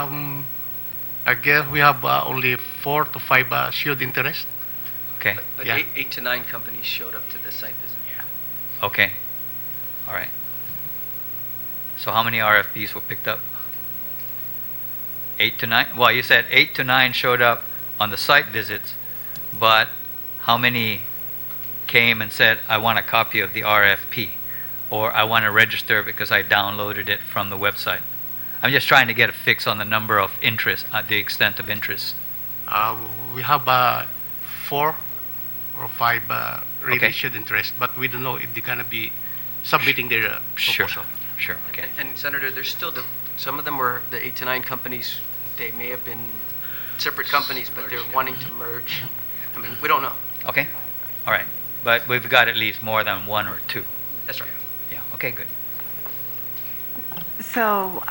I guess we have only 4 to 5 showed interest. Okay, But Yeah. 8 to 9 companies showed up to the site visit. okay, all right. So how many RFPs were picked up? 8 to 9? Well, you said 8 to 9 showed up on the site visits, but how many came and said, I want a copy of the RFP, or I want to register because I downloaded it from the website? I'm just trying to get a fix on the number of interest, the extent of interest. We have 4 or 5 really Okay. showed interest, but we don't know if they're going to be submitting their Sure, proposal. sure, okay. And Senator, there's still some of them were the 8 to 9 companies. They may have been separate companies, but they're wanting to merge. I mean, we don't know. Okay, all right. But we've got at least more than 1 or 2. That's right. Yeah, okay, good. So,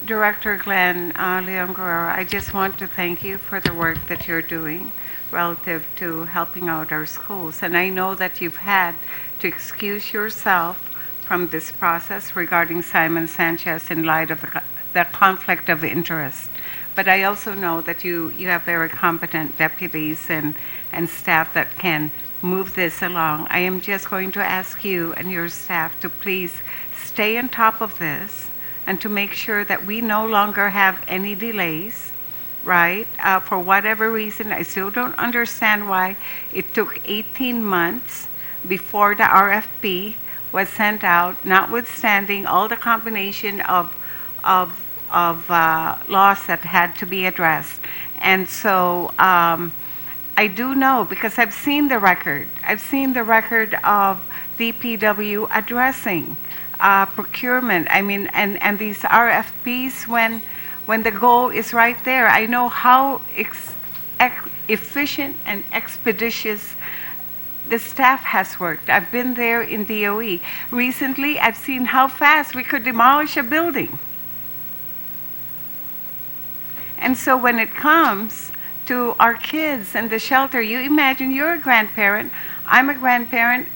Director Glenn Leon Guerrero, I just want to thank you for the work that you're doing relative to helping out our schools. And I know that you've had to excuse yourself from this process regarding Simon Sanchez in light of the conflict of interest. But I also know that you have very competent deputies and staff that can move this along. I am just going to ask you and your staff to please stay on top of this and to make sure that we no longer have any delays, right? For whatever reason, I still don't understand why it took 18 months before the RFP was sent out, notwithstanding all the combination of laws that had to be addressed. And so I do know, because I've seen the record. I've seen the record of DPW addressing procurement. I mean, and these RFPs, when the goal is right there, I know how efficient and expeditious the staff has worked. I've been there in DOE. Recently, I've seen how fast we could demolish a building. And so when it comes to our kids and the shelter, you imagine you're a grandparent, I'm a grandparent,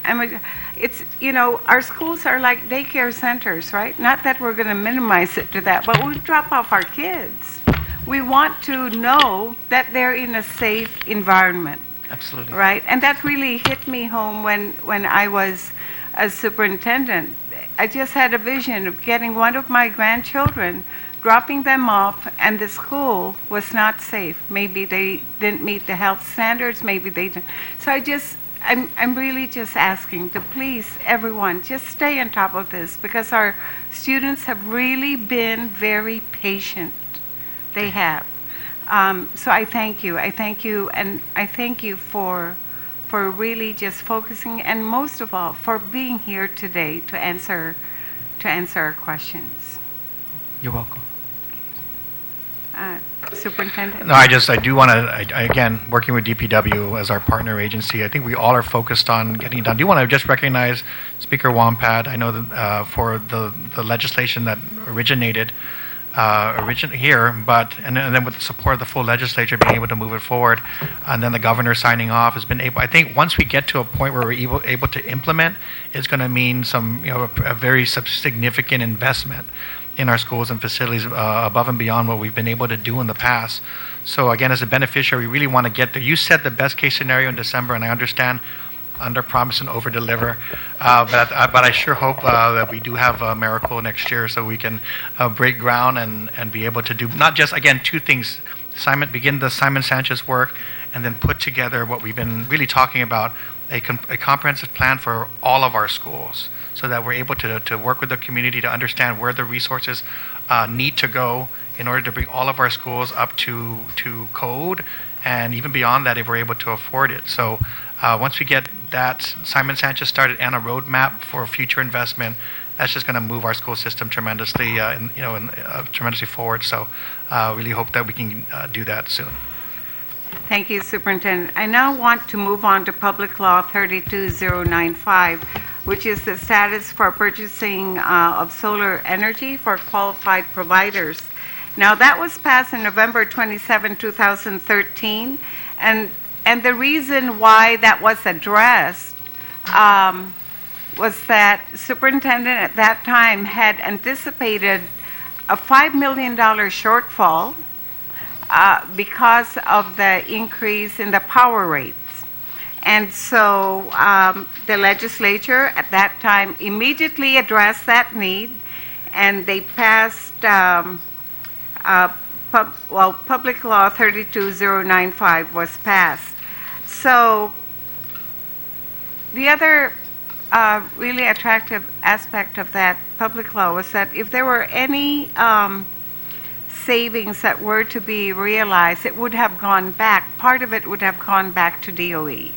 it's, you know, our schools are like daycare centers, right? Not that we're going to minimize it to that, but we drop off our kids. We want to know that they're in a safe environment. Absolutely. Right, and that really hit me home when I was a superintendent. I just had a vision of getting one of my grandchildren, dropping them off, and the school was not safe. Maybe they didn't meet the health standards, maybe they didn't. So I'm really just asking to please, everyone, just stay on top of this, because our students have really been very patient. They have. So I thank you, and I thank you for really just focusing, and most of all, for being here today to answer our questions. You're welcome. Superintendent? No, I do want to, again, working with DPW as our partner agency, I think we all are focused on getting it done. I do want to just recognize Speaker Wampad. I know that for the legislation that originated here, but and then with the support of the full legislature being able to move it forward, and then the governor signing off has been able. I think once we get to a point where we're able to implement, it's going to mean some, a very significant investment in our schools and facilities above and beyond what we've been able to do in the past. So again, as a beneficiary, we really want to get there. You said the best case scenario in December, and I understand under-promise and over-deliver. But I sure hope that we do have a miracle next year so we can break ground and be able to do not just, again, two things. Begin the Simon Sanchez work and then put together what we've been really talking about, a comprehensive plan for all of our schools so that we're able to work with the community to understand where the resources need to go in order to bring all of our schools up to code, and even beyond that if we're able to afford it. So once we get that Simon Sanchez started and a roadmap for future investment, that's just going to move our school system tremendously, tremendously forward. So really hope that we can do that soon. Thank you, Superintendent. I now want to move on to Public Law 32095, which is the status for purchasing of solar energy for qualified providers. Now, that was passed on November 27, 2013, and the reason why that was addressed was that Superintendent at that time had anticipated a $5 million shortfall because of the increase in the power rates. And so the legislature at that time immediately addressed that need, and they passed Public Law 32095 was passed. So the other really attractive aspect of that public law was that if there were any savings that were to be realized, it would have gone back, part of it would have gone back to DOE.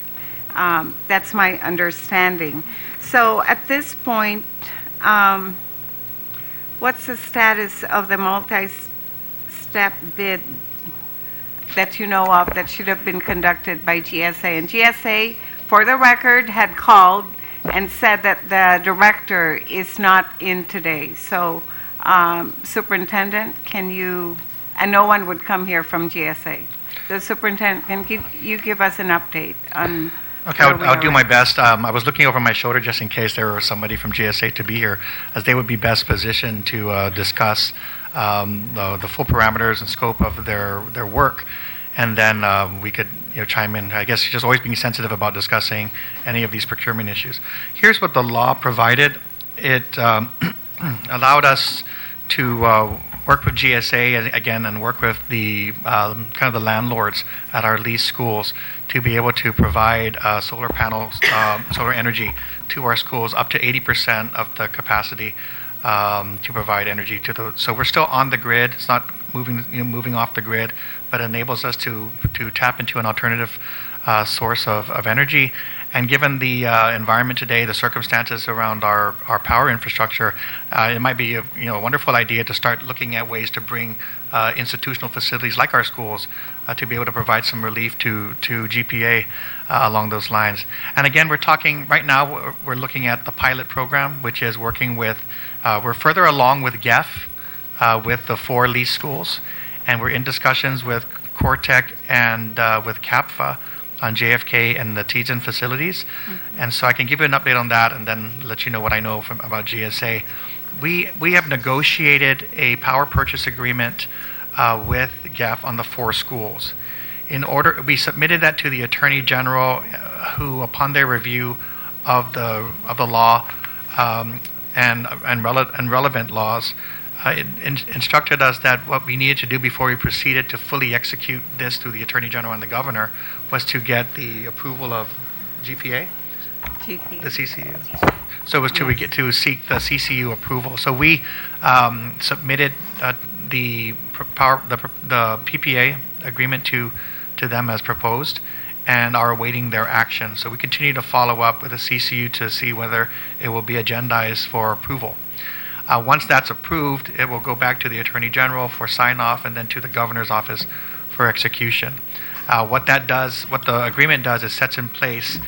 That's my understanding. So at this point, what's the status of the multi-step bid that you know of that should have been conducted by GSA? And GSA, for the record, had called and said that the director is not in today. So Superintendent, can you, and no one would come here from GSA. The Superintendent, can you give us an update on? Okay, I'll do my best. I was looking over my shoulder just in case there was somebody from GSA to be here, as they would be best positioned to discuss the full parameters and scope of their work, and then we could chime in. I guess just always being sensitive about discussing any of these procurement issues. Here's what the law provided. It allowed us to work with GSA again and work with the kind of the landlords at our leased schools to be able to provide solar panels, solar energy to our schools up to 80% of the capacity to provide energy to the. So we're still on the grid. It's not moving off the grid, but enables us to tap into an alternative source of energy. And given the environment today, the circumstances around our power infrastructure, it might be a wonderful idea to start looking at ways to bring institutional facilities like our schools to be able to provide some relief to GPA along those lines. And again, we're talking right now. We're looking at the pilot program, which is working with. We're further along with GEF, with the 4 leased schools, and we're in discussions with Cortec and with CAPFA on JFK and the Teason facilities. Mm-hmm. And so I can give you an update on that and then let you know what I know about GSA. We have negotiated a power purchase agreement with GEF on the 4 schools. We submitted that to the Attorney General, who, upon their review of the law and relevant laws, instructed us that what we needed to do before we proceeded to fully execute this through the Attorney General and the Governor was to get the approval of GPA, the CCU. So it was to seek the CCU approval. So we submitted the PPA agreement to them as proposed, and are awaiting their action. So we continue to follow up with the CCU to see whether it will be agendized for approval. Once that's approved, it will go back to the Attorney General for sign-off and then to the Governor's office for execution. What the agreement does is sets in place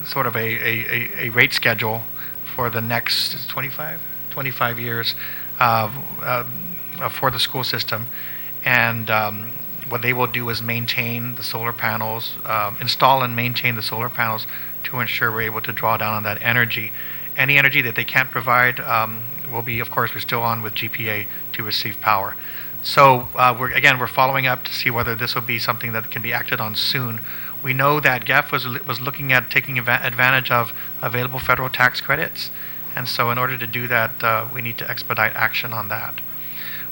sort of a rate schedule for the next 25 years for the school system. And what they will do is maintain the solar panels, install and maintain the solar panels to ensure we're able to draw down on that energy. Any energy that they can't provide will be, of course, we're still on with GPA to receive power. So we're following up to see whether this will be something that can be acted on soon. We know that GEF was looking at taking advantage of available federal tax credits, and so in order to do that, we need to expedite action on that.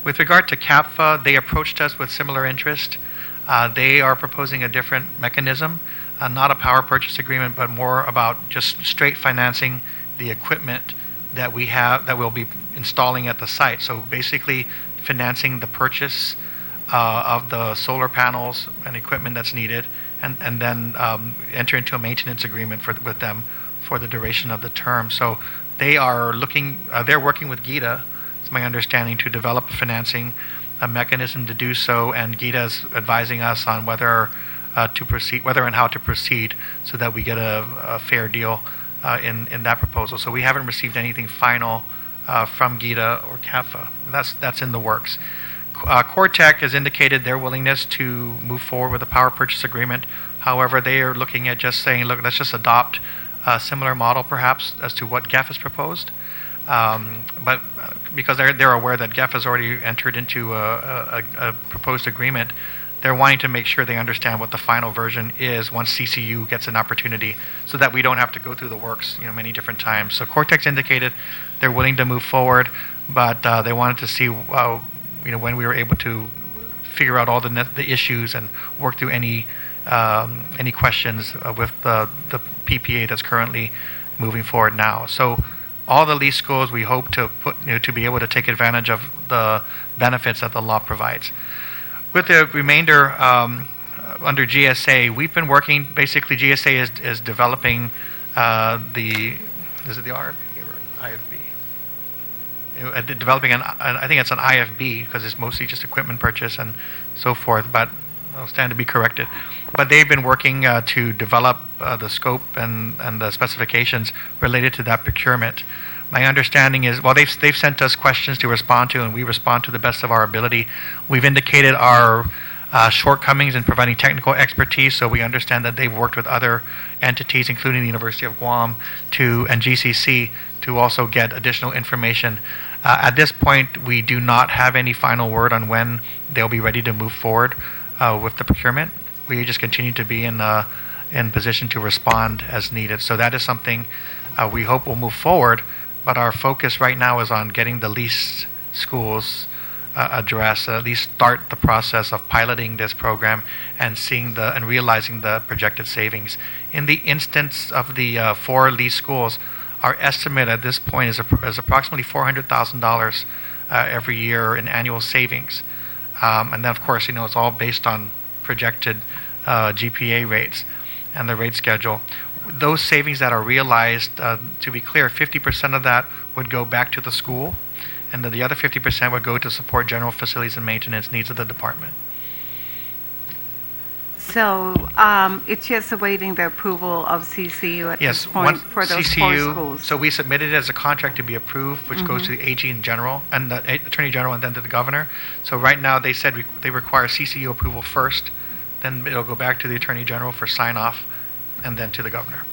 With regard to CAPFA, they approached us with similar interest. They are proposing a different mechanism, not a power purchase agreement, but more about just straight financing the equipment that we have, that we'll be installing at the site. So basically financing the purchase of the solar panels and equipment that's needed, and then enter into a maintenance agreement with them for the duration of the term. So they are they're working with GITA, it's my understanding, to develop financing a mechanism to do so, and GITA is advising us on whether and how to proceed so that we get a fair deal in that proposal. So we haven't received anything final from GITA or CAPFA. That's in the works. Cortec has indicated their willingness to move forward with a power purchase agreement. However, they are looking at just saying, look, let's just adopt a similar model perhaps as to what GEF has proposed. But because they're aware that GEF has already entered into a proposed agreement, they're wanting to make sure they understand what the final version is once CCU gets an opportunity, so that we don't have to go through the works, many different times. So Cortex indicated they're willing to move forward, but they wanted to see, when we were able to figure out all the issues and work through any questions with the PPA that's currently moving forward now. So all the lease schools, we hope to to be able to take advantage of the benefits that the law provides. With the remainder under GSA, we've been working. Basically, GSA is developing is it the RFP or IFB? Developing I think it's an IFB because it's mostly just equipment purchase and so forth. But I'll stand to be corrected. But they've been working to develop the scope and the specifications related to that procurement. My understanding is, they've sent us questions to respond to, and we respond to the best of our ability. We've indicated our shortcomings in providing technical expertise, so we understand that they've worked with other entities, including the University of Guam and GCC, to also get additional information. At this point, we do not have any final word on when they'll be ready to move forward with the procurement. We just continue to be in position to respond as needed. So that is something we hope will move forward. But our focus right now is on getting the lease schools addressed, at least start the process of piloting this program and and realizing the projected savings. In the instance of the 4 lease schools, our estimate at this point is approximately $400,000 every year in annual savings. And then, of course, it's all based on projected GPA rates and the rate schedule. Those savings that are realized, to be clear, 50% of that would go back to the school, and then the other 50% would go to support general facilities and maintenance needs of the department. So it's just awaiting the approval of CCU at this point for those CCU, 4 schools. So we submitted it as a contract to be approved, which goes to the AG in general and the Attorney General and then to the Governor. So right now they said they require CCU approval first, then it'll go back to the Attorney General for sign-off, and then to the Governor.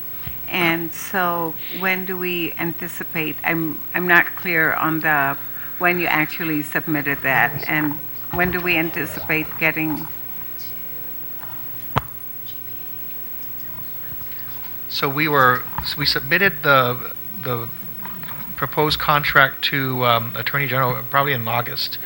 And so when do we anticipate, I'm not clear on when you actually submitted that, and when do we anticipate getting? So we submitted the proposed contract to Attorney General probably in August,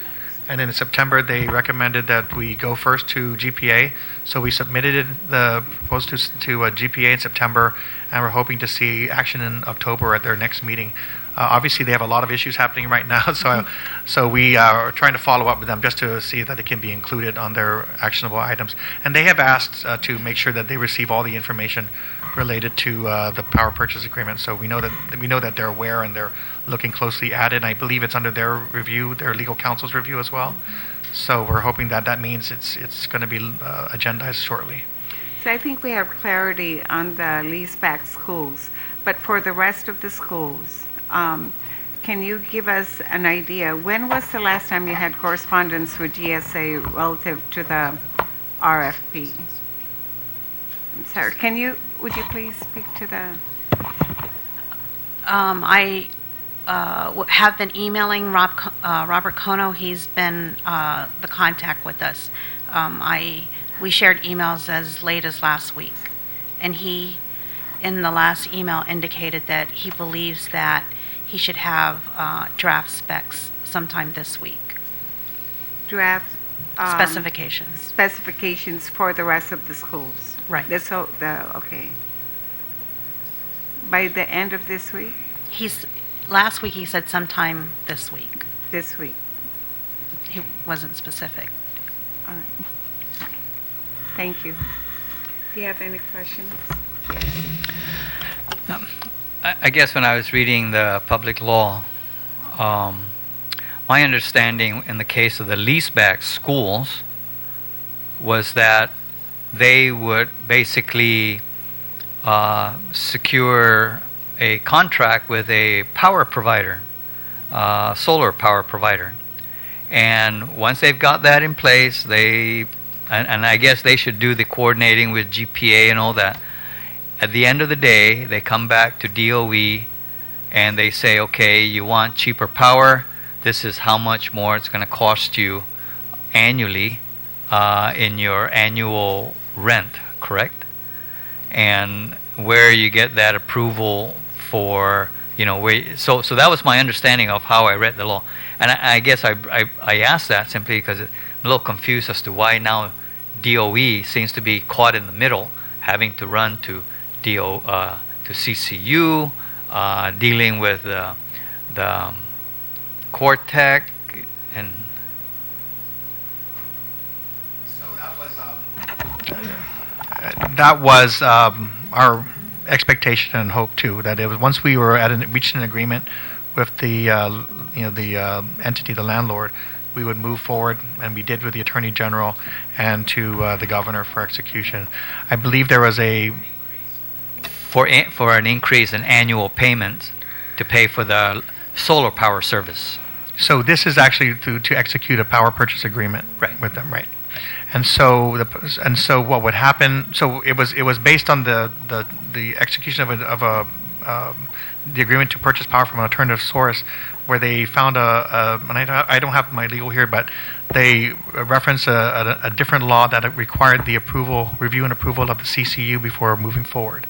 and in September they recommended that we go first to GPA. So we submitted the proposal to GPA in September, and we're hoping to see action in October at their next meeting. Obviously, they have a lot of issues happening right now, so we are trying to follow up with them just to see that it can be included on their actionable items. And they have asked to make sure that they receive all the information related to the power purchase agreement. So we know that they're aware and they're looking closely at it. And I believe it's under their review, their legal counsel's review as well. So we're hoping that means it's going to be agendized shortly. So I think we have clarity on the leaseback schools, but for the rest of the schools, can you give us an idea, when was the last time you had correspondence with GSA relative to the RFP? I'm sorry, would you please speak to the? I have been emailing Robert Kono. He's been the contact with us. I we shared emails as late as last week. And he, in the last email, indicated that he believes that he should have draft specs sometime this week. Draft Specifications. for the rest of the schools. Right. Okay. By the end of this week? Last week he said sometime this week. This week. He wasn't specific. All right. Thank you. Do you have any questions? I guess when I was reading the public law, my understanding in the case of the leaseback schools was that they would basically secure a contract with a power provider, solar power provider. And once they've got that in place, and I guess they should do the coordinating with GPA and all that. At the end of the day, they come back to DOE and they say, okay, you want cheaper power, this is how much more it's going to cost you annually in your annual rent, correct? And where you get that approval for, so that was my understanding of how I read the law. And I guess I asked that simply because I'm a little confused as to why now DOE seems to be caught in the middle, having to run to CCU, dealing with the Cortec, and so that was our expectation and hope too. That it was once we were reached an agreement with the entity, the landlord, we would move forward, and we did with the Attorney General and to the Governor for execution. I believe there was for an increase in annual payments to pay for the solar power service. So this is actually to execute a power purchase agreement with them, right? And so what would happen? So it was based on the execution of the agreement to purchase power from an alternative source, where they found and I don't have my legal here, but they referenced a different law that required the review and approval of the CCU before moving forward.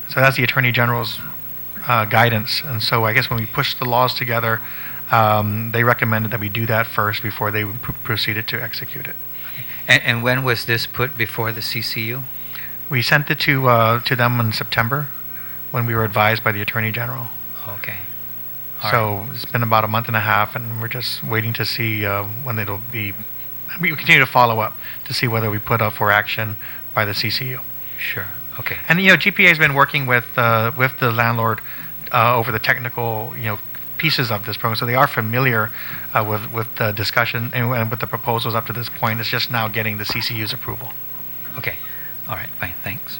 So that's the Attorney General's guidance. And so I guess when we pushed the laws together, they recommended that we do that first before they proceeded to execute it. And when was this put before the CCU? We sent it to them in September, when we were advised by the Attorney General. Okay. It's been about a month and a half, and we're just waiting to see when it'll be. We continue to follow up to see whether we put up for action by the CCU. Sure. Okay. And GPA has been working with the landlord over the technical pieces of this program, so they are familiar with the discussion and with the proposals up to this point. It's just now getting the CCU's approval. Okay. All right. Fine. Thanks.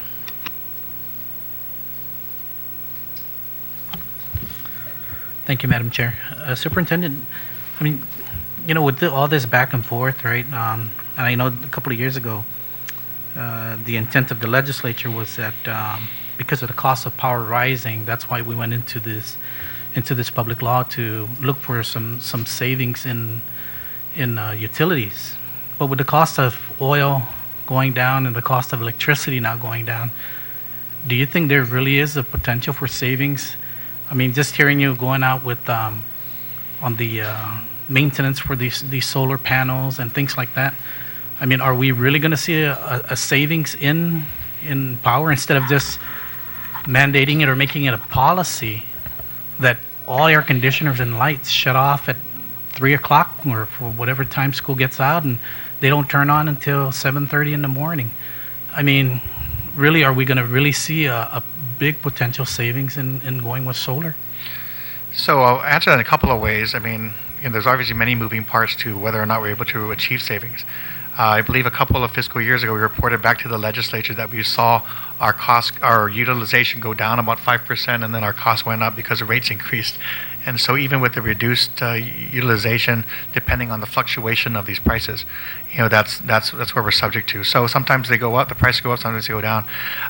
Thank you, Madam Chair. Superintendent, with all this back and forth, right? And I know a couple of years ago, the intent of the legislature was that because of the cost of power rising, that's why we went into this public law to look for some savings in utilities. But with the cost of oil going down and the cost of electricity now going down, do you think there really is a potential for savings? Just hearing you going out with on the maintenance for these solar panels and things like that, are we really going to see a savings in power instead of just mandating it or making it a policy that all air conditioners and lights shut off at 3 o'clock or for whatever time school gets out, and they don't turn on until 7:30 in the morning? Really, are we going to really see a big potential savings in going with solar? So I'll answer that in a couple of ways. There's obviously many moving parts to whether or not we're able to achieve savings. I believe a couple of fiscal years ago, we reported back to the legislature that we saw our utilization go down about 5%, and then our costs went up because the rates increased. And so even with the reduced utilization, depending on the fluctuation of these prices, that's where we're subject to. So sometimes they go up, the prices go up, sometimes they go down.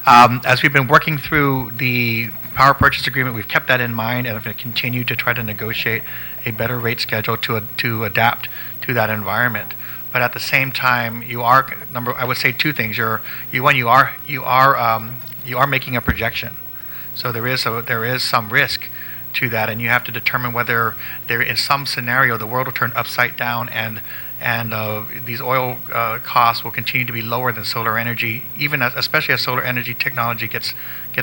As we've been working through the power purchase agreement, we've kept that in mind, and are going to continue to try to negotiate a better rate schedule to adapt to that environment. but at the same time, I would say two things. You are making a projection, so there is some risk to that, and you have to determine whether there, in some scenario, the world will turn upside down, and these oil costs will continue to be lower than solar energy, especially as solar energy technology gets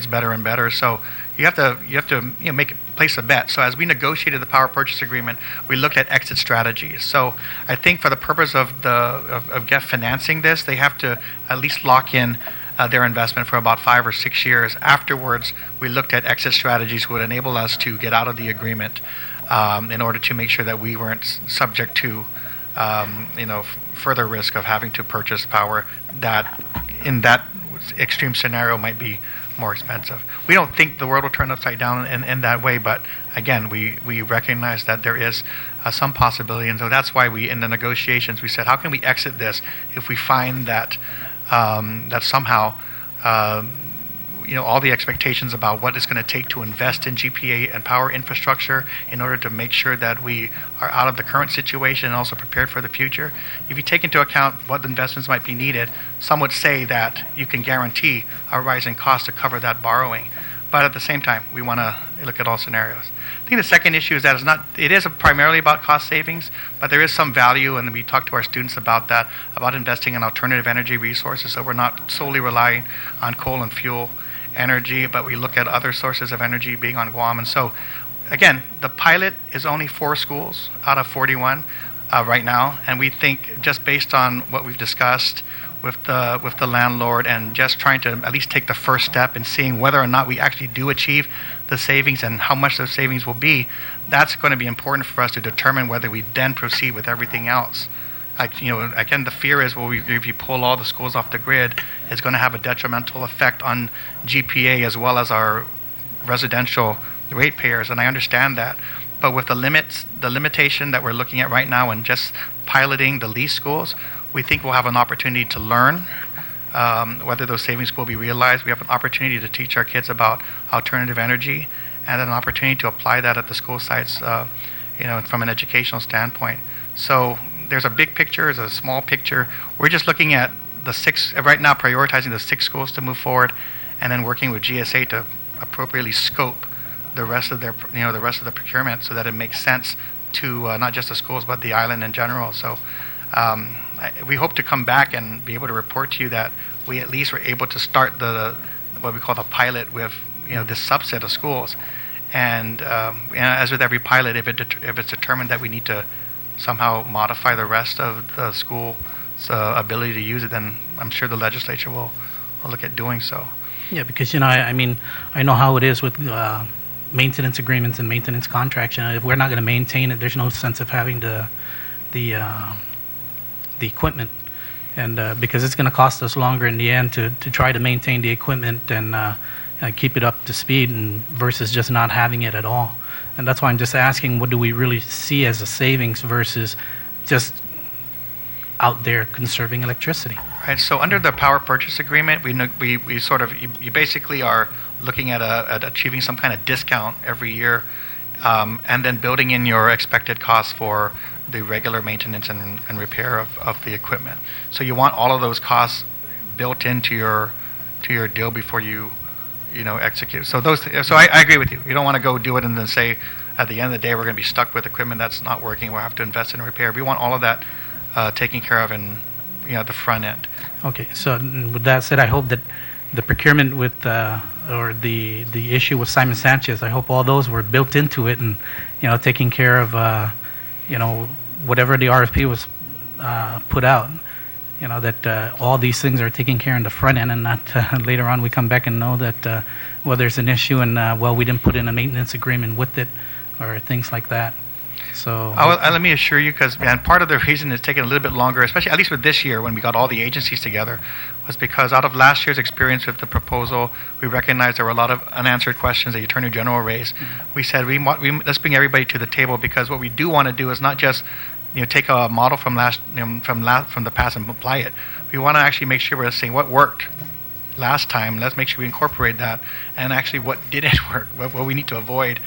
better and better. So you have to place a bet. So as we negotiated the power purchase agreement, we looked at exit strategies. So I think for the purpose of financing this, they have to at least lock in their investment for about 5 or 6 years. Afterwards, we looked at exit strategies would enable us to get out of the agreement in order to make sure that we weren't subject to further risk of having to purchase power that in that extreme scenario might be more expensive. We don't think the world will turn upside down in that way, but again, we recognize that there is some possibility, and so that's why in the negotiations we said, how can we exit this if we find that that somehow all the expectations about what it's going to take to invest in GPA and power infrastructure in order to make sure that we are out of the current situation and also prepared for the future. If you take into account what investments might be needed, some would say that you can guarantee a rising cost to cover that borrowing. But at the same time, we want to look at all scenarios. I think the second issue is that it is primarily about cost savings, but there is some value, and we talk to our students about that, about investing in alternative energy resources, so we're not solely relying on coal and fuel energy, but we look at other sources of energy being on Guam. And so, again, the pilot is only 4 schools out of 41 right now, and we think just based on what we've discussed with the landlord and just trying to at least take the first step in seeing whether or not we actually do achieve the savings and how much those savings will be, that's going to be important for us to determine whether we then proceed with everything else. Again, the fear is, if you pull all the schools off the grid, it's going to have a detrimental effect on GPA as well as our residential ratepayers, and I understand that. But with the limitation that we're looking at right now and just piloting the lease schools, we think we'll have an opportunity to learn whether those savings will be realized. We have an opportunity to teach our kids about alternative energy, and then an opportunity to apply that at the school sites, from an educational standpoint. So there's a big picture, there's a small picture. We're just looking at the 6 right now, prioritizing the 6 schools to move forward, and then working with GSA to appropriately scope the rest of the procurement so that it makes sense to not just the schools but the island in general. So we hope to come back and be able to report to you that we at least were able to start what we call the pilot with this subset of schools. And as with every pilot, if it's determined that we need to somehow modify the rest of the school's ability to use it, then I'm sure the legislature will look at doing so. Yeah, because I know how it is with maintenance agreements and maintenance contracts. If we're not going to maintain it, there's no sense of having the equipment, and because it's going to cost us longer in the end to try to maintain the equipment and keep it up to speed, and versus just not having it at all. And that's why I'm just asking, what do we really see as a savings versus just out there conserving electricity? Right. So under the power purchase agreement, we sort of you basically are looking at achieving some kind of discount every year, and then building in your expected costs for the regular maintenance and repair of the equipment. So you want all of those costs built into your deal before you execute. So I agree with you. You don't want to go do it and then say at the end of the day we're going to be stuck with equipment that's not working. We'll have to invest in repair. We want all of that taken care of in the front end. Okay. So with that said, I hope that the procurement with or the issue with Simon Sanchez, I hope all those were built into it and taking care of whatever the RFP was put out. That all these things are taken care in the front end, and not later on we come back and know that there's an issue and we didn't put in a maintenance agreement with it or things like that. So let me assure you, because part of the reason it's taken a little bit longer, especially at least with this year when we got all the agencies together, was because out of last year's experience with the proposal, we recognized there were a lot of unanswered questions the Attorney General raised. Mm-hmm. We said let's bring everybody to the table, because what we do want to do is not just take a model from the past and apply it. We want to actually make sure we're saying what worked last time. Let's make sure we incorporate that, and actually what didn't work, what we need to avoid.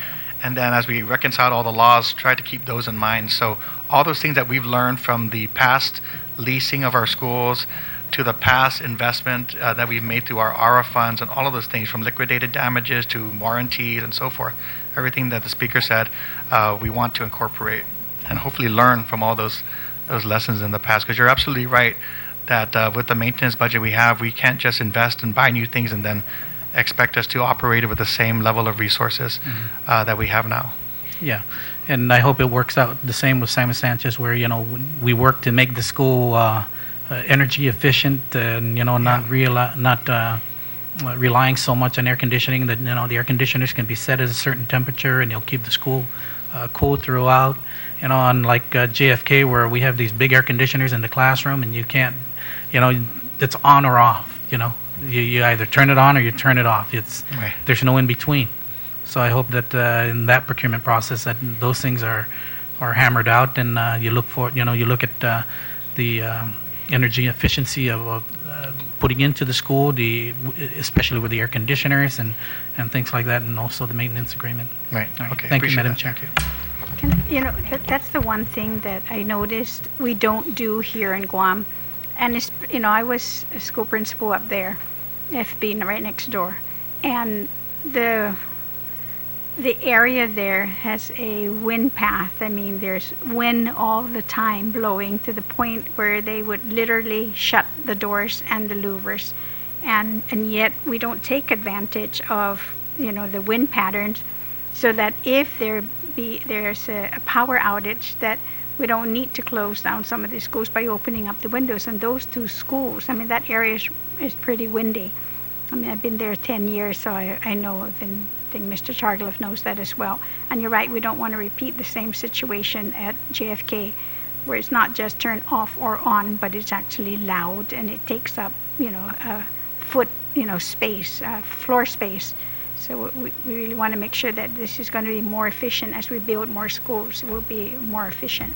and then as we reconcile all the laws, try to keep those in mind. So all those things that we've learned from the past leasing of our schools to the past investment that we've made through our ARA funds and all of those things, from liquidated damages to warranties and so forth, everything that the speaker said, we want to incorporate and hopefully learn from all those lessons in the past. Because you're absolutely right that with the maintenance budget we have, we can't just invest and buy new things and then expect us to operate it with the same level of resources that we have now. Yeah, and I hope it works out the same with Simon Sanchez, where we work to make the school energy efficient, and not relying so much on air conditioning that the air conditioners can be set at a certain temperature and they'll keep the school cool throughout. Unlike JFK, where we have these big air conditioners in the classroom and you can't, it's on or off. You either turn it on or you turn it off. Right. There's no in between. So I hope that in that procurement process that those things are hammered out, and you look at the energy efficiency of putting into the school, especially with the air conditioners and things like that, and also the maintenance agreement. Right. All right. Okay. Thank you, Appreciate Madam that. Chair. Thank you. That's the one thing that I noticed we don't do here in Guam. And it's, I was a school principal up there, FB, right next door. And the area there has a wind path. I mean, there's wind all the time blowing to the point where they would literally shut the doors and the louvers. And yet we don't take advantage of, the wind patterns, so that if there's a power outage, that we don't need to close down some of the schools by opening up the windows. And those two schools, that area is pretty windy. I've been there 10 years, so I know. I think Mr. Chargleff knows that as well. And you're right, we don't want to repeat the same situation at JFK, where it's not just turned off or on, but it's actually loud and it takes up, a foot, space, floor space. So we really want to make sure that this is going to be more efficient as we build more schools. It will be more efficient.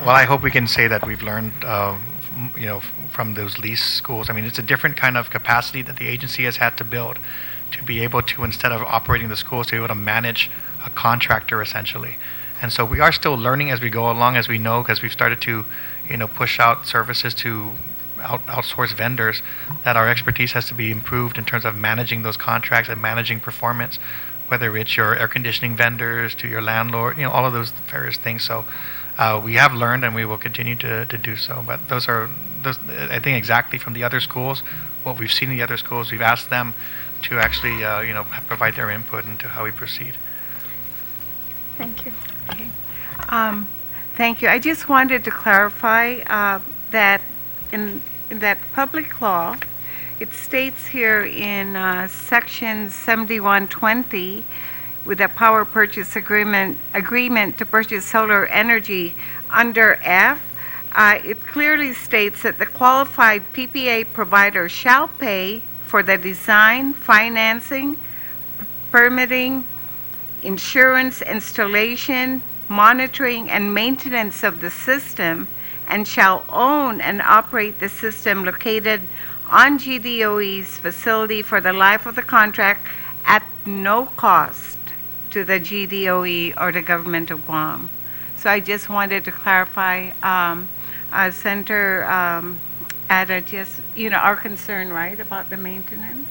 Well, I hope we can say that we've learned, from those lease schools. It's a different kind of capacity that the agency has had to build to be able to, instead of operating the schools, to be able to manage a contractor essentially. And so we are still learning as we go along, as we know, because we've started to, push out services to outsource vendors, that our expertise has to be improved in terms of managing those contracts and managing performance, whether it's your air conditioning vendors to your landlord, all of those various things. So we have learned and we will continue to do so. But those I think, exactly from the other schools, what we've seen in the other schools, we've asked them to actually, provide their input into how we proceed. Thank you. Okay. Thank you. I just wanted to clarify that in that public law, it states here in section 7120, with a power purchase agreement to purchase solar energy under F, it clearly states that the qualified PPA provider shall pay for the design, financing, permitting, insurance, installation, monitoring, and maintenance of the system, and shall own and operate the system located on GDOE's facility for the life of the contract at no cost to the GDOE or the government of Guam. So I just wanted to clarify, Senator Ada, just, our concern, right, about the maintenance?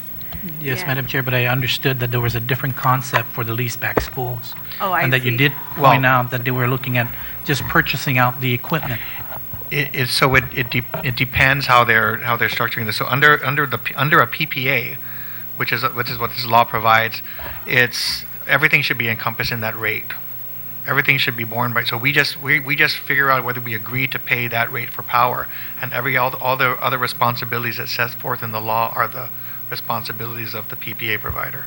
Yes, Yeah. Madam Chair, but I understood that there was a different concept for the leaseback schools. Oh, I And that you see. did point out that they were looking at just purchasing out the equipment. It depends how they're structuring this. So under a PPA, which is what this law provides, everything should be encompassed in that rate. Everything should be borne by. So we just figure out whether we agree to pay that rate for power, and all the other responsibilities that set forth in the law are the responsibilities of the PPA provider.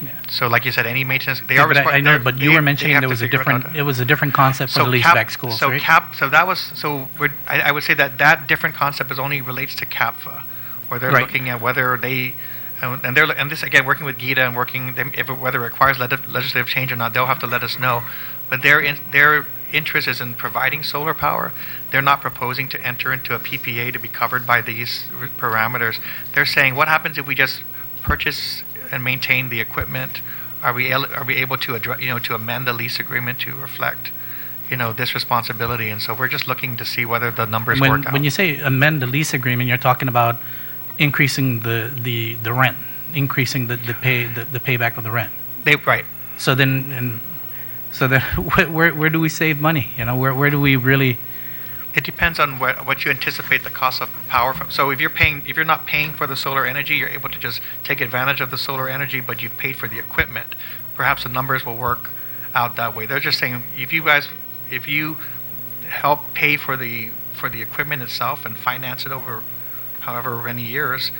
Yeah. So, like you said, any maintenance they Yeah, are. but I know, but you were they mentioning have there to was a figure out different. how to- It was a different concept for the leaseback schools, so right? I would say that different concept is only relates to CAPFA, where they're Right. looking at whether they, and this again, working with GITA and whether it requires legislative change or not, they'll have to let us know. But their interest is in providing solar power. They're not proposing to enter into a PPA to be covered by these parameters. They're saying, what happens if we just purchase and maintain the equipment are we able to address, to amend the lease agreement to reflect, this responsibility? And so we're just looking to see whether the numbers work out. When you say amend the lease agreement, you're talking about increasing the rent, increasing the payback of the rent. Right. So then where do we save money? Where do we really? It depends on what you anticipate the cost of power from. So if you're not paying for the solar energy, you're able to just take advantage of the solar energy, but you've paid for the equipment. Perhaps the numbers will work out that way. They're just saying if you help pay for the equipment itself and finance it over however many years,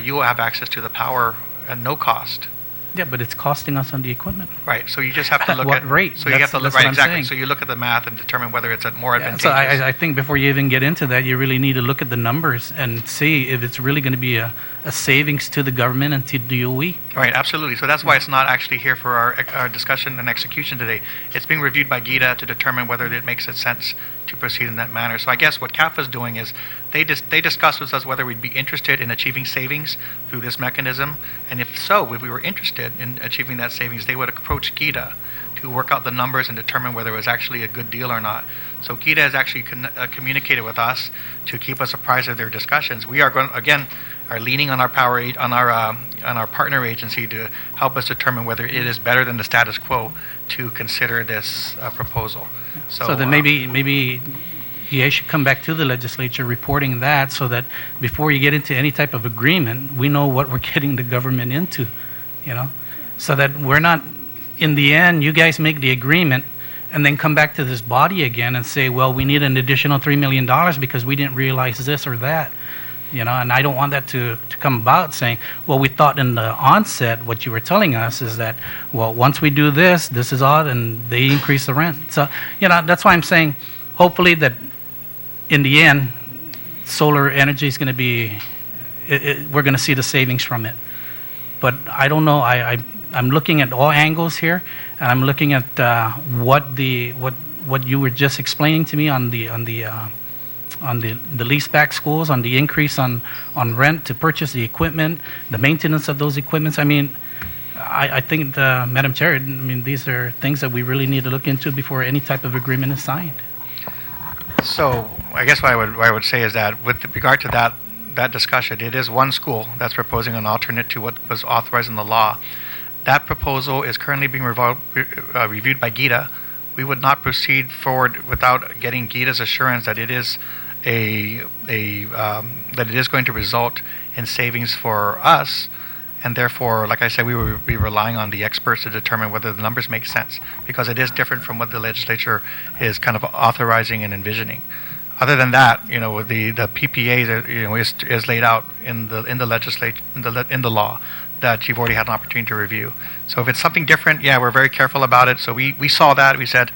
you will have access to the power at no cost. Yeah, but it's costing us on the equipment. Right. So you just have to look what at rate? So you have to look that's what right I'm exactly. saying. So you look at the math and determine whether it's more advantageous. So I think before you even get into that, you really need to look at the numbers and see if it's really going to be a savings to the government and to DOE. Right, absolutely. So that's why it's not actually here for our discussion and execution today. It's being reviewed by GITA to determine whether it makes sense to proceed in that manner. So I guess what CAFA is doing is they discuss with us whether we'd be interested in achieving savings through this mechanism, and if so, if we were interested in achieving that savings, they would approach GITA to work out the numbers and determine whether it was actually a good deal or not. So GITA has actually communicated with us to keep us apprised of their discussions. We are leaning on our on our partner agency to help us determine whether it is better than the status quo to consider this proposal. So then maybe you should come back to the legislature reporting that, so that before you get into any type of agreement, we know what we're getting the government into, so that we're not, in the end, you guys make the agreement and then come back to this body again and say, well, we need an additional $3 million because we didn't realize this or that. And I don't want that to come about saying, well, we thought in the onset what you were telling us is that, well, once we do this is odd, and they increase the rent. So, that's why I'm saying, hopefully that in the end, solar energy is going to be, we're going to see the savings from it. But I don't know. I'm looking at all angles here, and I'm looking at what you were just explaining to me on the leaseback schools, on the increase on rent to purchase the equipment, the maintenance of those equipments. I mean, I think, Madam Chair, these are things that we really need to look into before any type of agreement is signed. So I guess what I would say is that with regard to that discussion, it is one school that's proposing an alternate to what was authorized in the law. That proposal is currently being reviewed by GITA. We would not proceed forward without getting GITA's assurance that it is that it is going to result in savings for us, and therefore, like I said, we will be relying on the experts to determine whether the numbers make sense, because it is different from what the legislature is kind of authorizing and envisioning. Other than that, the PPA is laid out in the legislature in the law that you've already had an opportunity to review. So if it's something different, we're very careful about it. So we saw that. We said,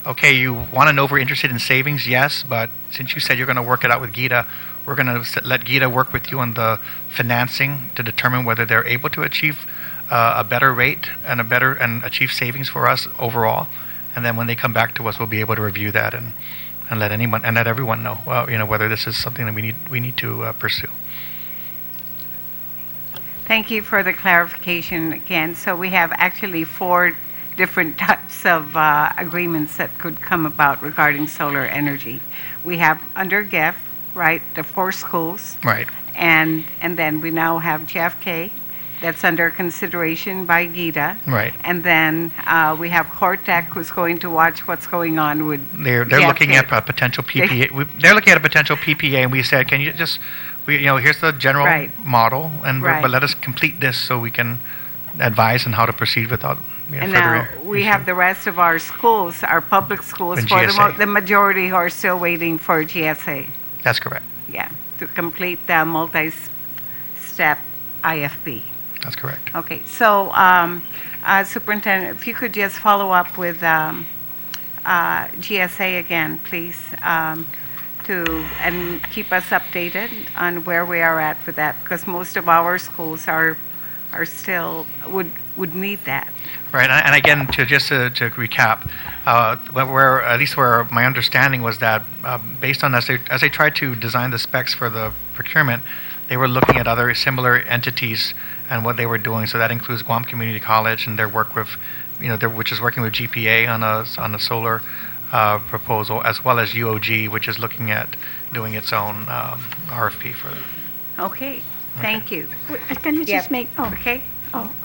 okay, you want to know if we're interested in savings? Yes, but since you said you're going to work it out with GITA, we're going to let GITA work with you on the financing to determine whether they're able to achieve a better rate and achieve savings for us overall. And then when they come back to us, we'll be able to review that and let everyone know, whether this is something that we need to pursue. Thank you for the clarification again. So we have actually 4 different types of agreements that could come about regarding solar energy. We have under GEF, right, the 4 schools. Right. And then we now have JFK that's under consideration by GITA. Right. And then we have Cortec, who's going to watch what's going on with They're looking at a potential PPA. They're looking at a potential PPA, and we said, can you just, here's the general model, but let us complete this so we can advise on how to proceed without and further now we have the rest of our schools, our public schools, And for GSA. the majority who are still waiting for GSA. That's correct. Yeah, to complete the multi-step IFP. That's correct. Okay, so Superintendent, if you could just follow up with GSA again, please, and keep us updated on where we are at for that, because most of our schools are still would need that. Right, and again, to recap, where at least where my understanding was that based on as they tried to design the specs for the procurement, they were looking at other similar entities and what they were doing. So that includes Guam Community College and their work with, which is working with GPA on a solar proposal, as well as UOG, which is looking at doing its own RFP for them. Okay, thank you. Can I just Yep. make, Okay?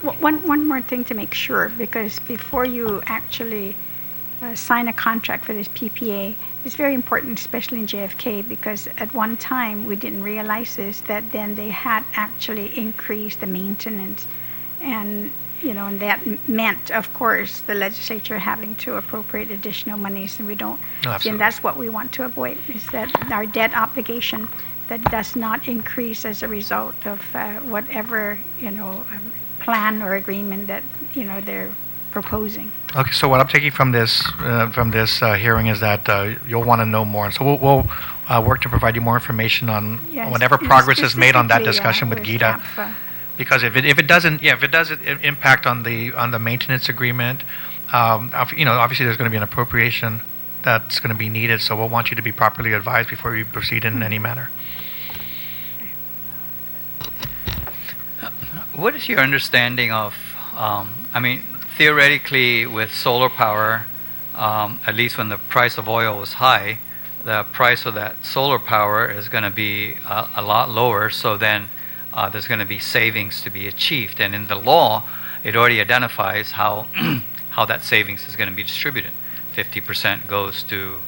one more thing to make sure, because before you actually sign a contract for this PPA, it's very important, especially in JFK, because at one time we didn't realize this, that then they had actually increased the maintenance. And, and that meant, of course, the legislature having to appropriate additional monies, and we don't. Absolutely. And that's what we want to avoid, is that our debt obligation that does not increase as a result of whatever, plan or agreement that, they're proposing. Okay, so what I'm taking from this hearing is that you'll want to know more, and so we'll work to provide you more information on Yes, whenever progress is made on that specifically, discussion with Gita. staff, Because if it doesn't impact on the maintenance agreement, obviously there's going to be an appropriation that's going to be needed. So we'll want you to be properly advised before you proceed in any manner. What is your understanding of, theoretically with solar power, at least when the price of oil was high, the price of that solar power is going to be a lot lower, so then there's going to be savings to be achieved. And in the law, it already identifies how, how that savings is going to be distributed. 50% goes to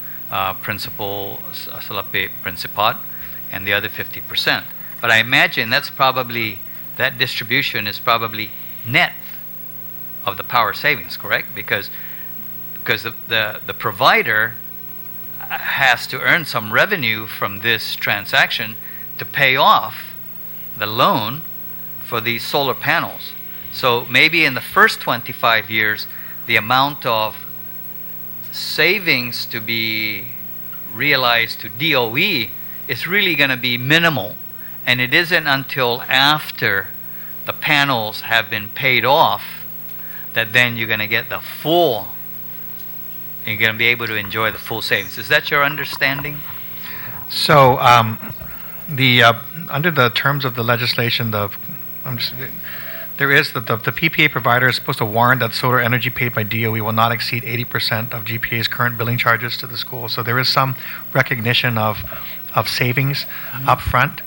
principal salapi principat, and the other 50%. But I imagine that distribution is probably net of the power savings, correct? Because the provider has to earn some revenue from this transaction to pay off the loan for these solar panels. So maybe in the first 25 years, the amount of savings to be realized to DOE is really going to be minimal. And it isn't until after the panels have been paid off that then you're going to get the full, you're going to be able to enjoy the full savings. Is that your understanding? So under the terms of the legislation, the PPA provider is supposed to warrant that solar energy paid by DOE will not exceed 80% of GPA's current billing charges to the school. So there is some recognition of savings up front.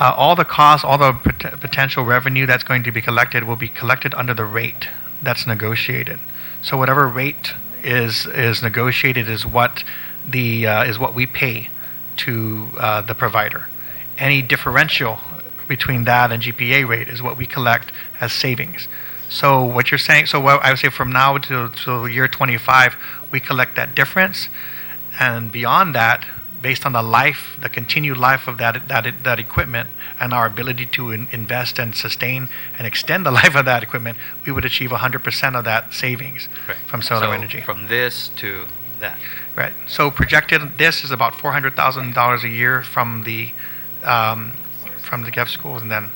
All the costs, all the potential revenue that's going to be collected will be collected under the rate that's negotiated. So whatever rate is negotiated is what we pay to the provider. Any differential between that and GPA rate is what we collect as savings. So what you're saying, I would say from now to year 25, we collect that difference, and beyond that, based on the continued life of that equipment and our ability to invest and sustain and extend the life of that equipment, we would achieve 100% of that savings from solar energy. From this to that. Right. So projected, this is about $400,000 a year from the GEF schools, and then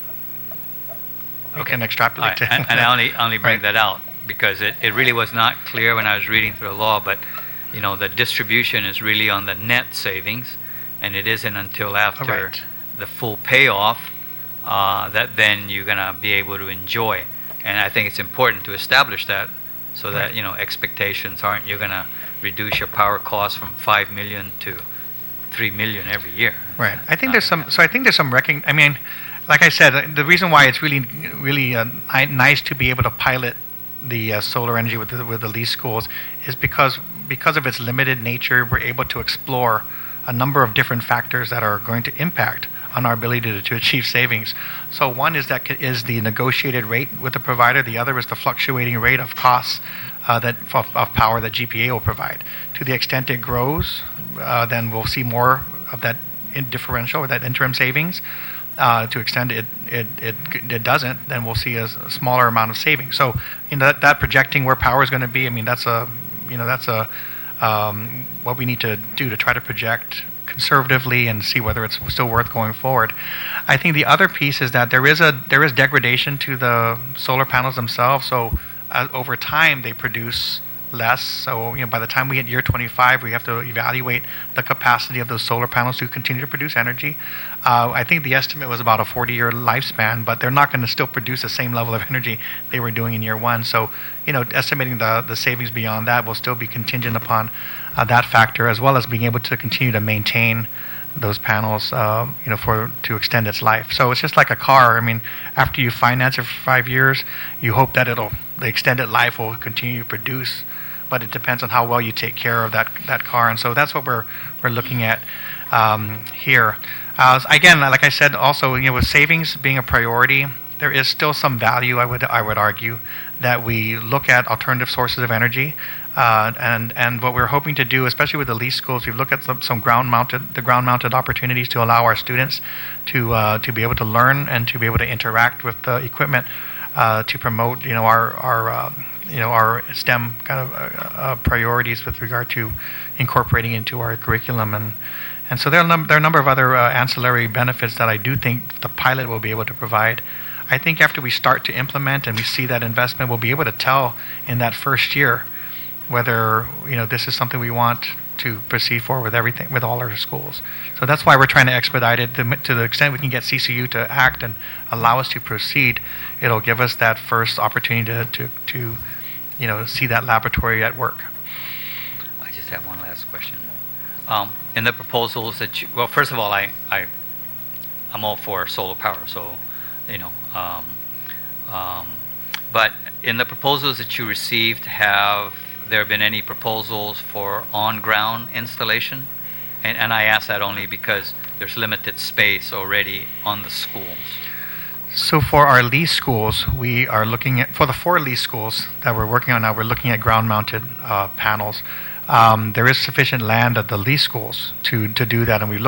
we can extrapolate. And I only bring that out because it really was not clear when I was reading through the law, but the distribution is really on the net savings, and it isn't until after the full payoff that then you're going to be able to enjoy. And I think it's important to establish that so that expectations aren't you're going to reduce your power costs from $5 million to $3 million every year. Right. I think there's some. So I think there's some I mean, like I said, the reason why it's really nice to be able to pilot the solar energy with the lease schools is because of its limited nature, we're able to explore a number of different factors that are going to impact on our ability to achieve savings. So one is the negotiated rate with the provider. The other is the fluctuating rate of costs of power that GPA will provide. To the extent it grows, then we'll see more of that differential or that interim savings. To the extent it doesn't, then we'll see a smaller amount of savings. So that projecting where power is going to be, I mean that's what we need to do to try to project conservatively and see whether it's still worth going forward. I think the other piece is that there is degradation to the solar panels themselves. So over time they produce less. So, by the time we hit year 25, we have to evaluate the capacity of those solar panels to continue to produce energy. I think the estimate was about a 40-year lifespan, but they're not going to still produce the same level of energy they were doing in year one. So, estimating the savings beyond that will still be contingent upon that factor, as well as being able to continue to maintain those panels, to extend its life. So it's just like a car. I mean, after you finance it for 5 years, you hope that the extended life will continue to produce, but it depends on how well you take care of that car. And so that's what we're looking at here. Again, like I said, also, with savings being a priority, there is still some value, I would argue, that we look at alternative sources of energy. And what we're hoping to do, especially with the lease schools, we look at some ground-mounted opportunities to allow our students to be able to learn and to be able to interact with the equipment to promote our STEM kind of priorities with regard to incorporating into our curriculum. And so there are a number of other ancillary benefits that I do think the pilot will be able to provide. I think after we start to implement and we see that investment, we'll be able to tell in that first year whether this is something we want to proceed for with all our schools. So that's why we're trying to expedite it to the extent we can get CCU to act and allow us to proceed. It'll give us that first opportunity to see that laboratory at work. I just have one last question. In the proposals that first of all, I'm all for solar power, so but in the proposals that you received, have there been any proposals for on-ground installation? And I ask that only because there's limited space already on the schools. So for our lease schools, we are looking at, for the 4 lease schools that we're working on now, we're looking at ground-mounted panels. There is sufficient land at the lease schools to do that, and we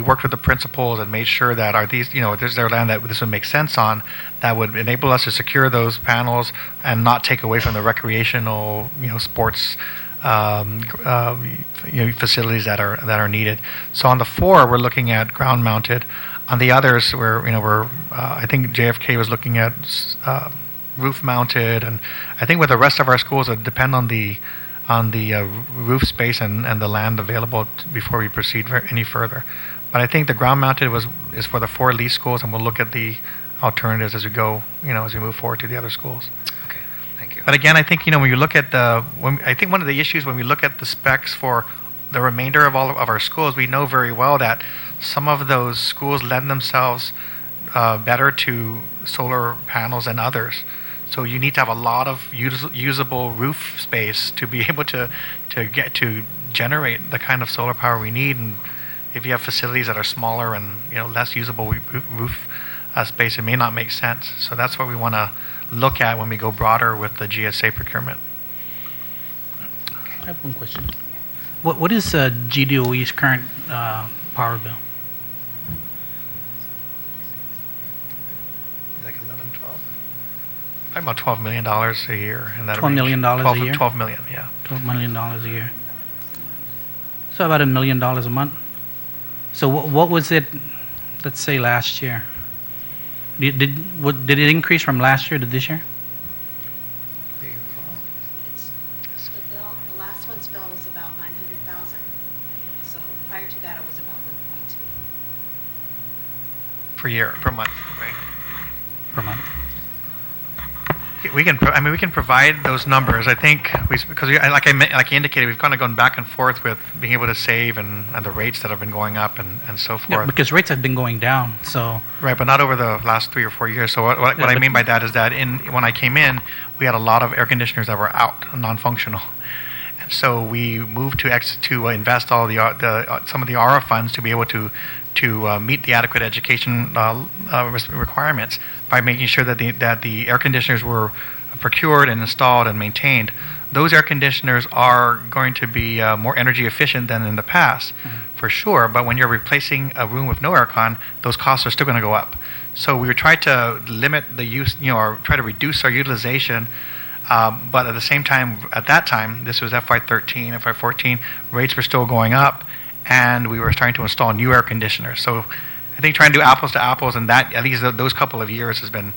worked with the principals and made sure that there's their land that this would make sense on, that would enable us to secure those panels and not take away from the recreational, sports, facilities that are needed. So on the 4, we're looking at ground mounted. On the others, I think JFK was looking at roof mounted, and I think with the rest of our schools, it depend on the roof space and the land available before we proceed any further. But I think the ground mounted is for the 4 lease schools, and we'll look at the alternatives as we go, as we move forward to the other schools. Okay, thank you. But again, I think when you look at I think one of the issues when we look at the specs for the remainder of all of our schools, we know very well that some of those schools lend themselves better to solar panels than others. So you need to have a lot of usable roof space to be able to generate the kind of solar power we need. And if you have facilities that are smaller and less usable roof space, it may not make sense. So that's what we want to look at when we go broader with the GSA procurement. I have one question. What is GDOE's current power bill? Like 11, 12? Probably about $12 million a year. In that $12 million a year? 12 million, yeah. $12 million a year. So about $1 million a month. So what was it, let's say, last year? Did it increase from last year to this year? The last one's bill was about $900,000. So prior to that, it was about 1.2. Per month, right? Per month. We can provide those numbers. I think like I indicated, we've kind of gone back and forth with being able to save and the rates that have been going up and so forth. Yeah, because rates have been going down, so. Right, but not over the last 3 or 4 years. So what I mean by that is that when I came in, we had a lot of air conditioners that were out, non-functional. And so we moved to invest all some of the ARA funds to be able to meet the adequate education requirements by making sure that the air conditioners were procured and installed and maintained. Those air conditioners are going to be more energy efficient than in the past, for sure. But when you're replacing a room with no aircon, those costs are still going to go up. So we tried to limit the use, or try to reduce our utilization. But at the same time, at that time, this was FY13, FY14, rates were still going up, and we were starting to install new air conditioners. So I think trying to do apples to apples, and that at least those couple of years has been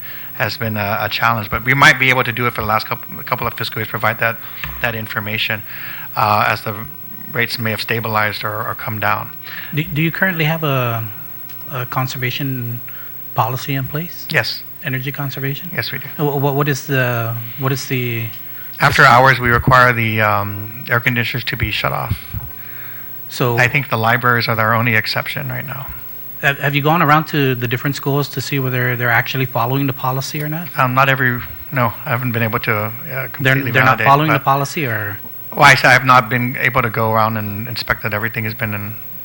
a challenge. But we might be able to do it for the last couple of fiscal years, provide that information as the rates may have stabilized or come down. Do you currently have a conservation policy in place? Yes. Energy conservation? Yes, we do. What is the After hours, we require the air conditioners to be shut off. So I think the libraries are their only exception right now. have you gone around to the different schools to see whether they're actually following the policy or not? No, I haven't been able to completely They're not validate, following the but- policy, or Well, I have not been able to go around and inspect that everything has been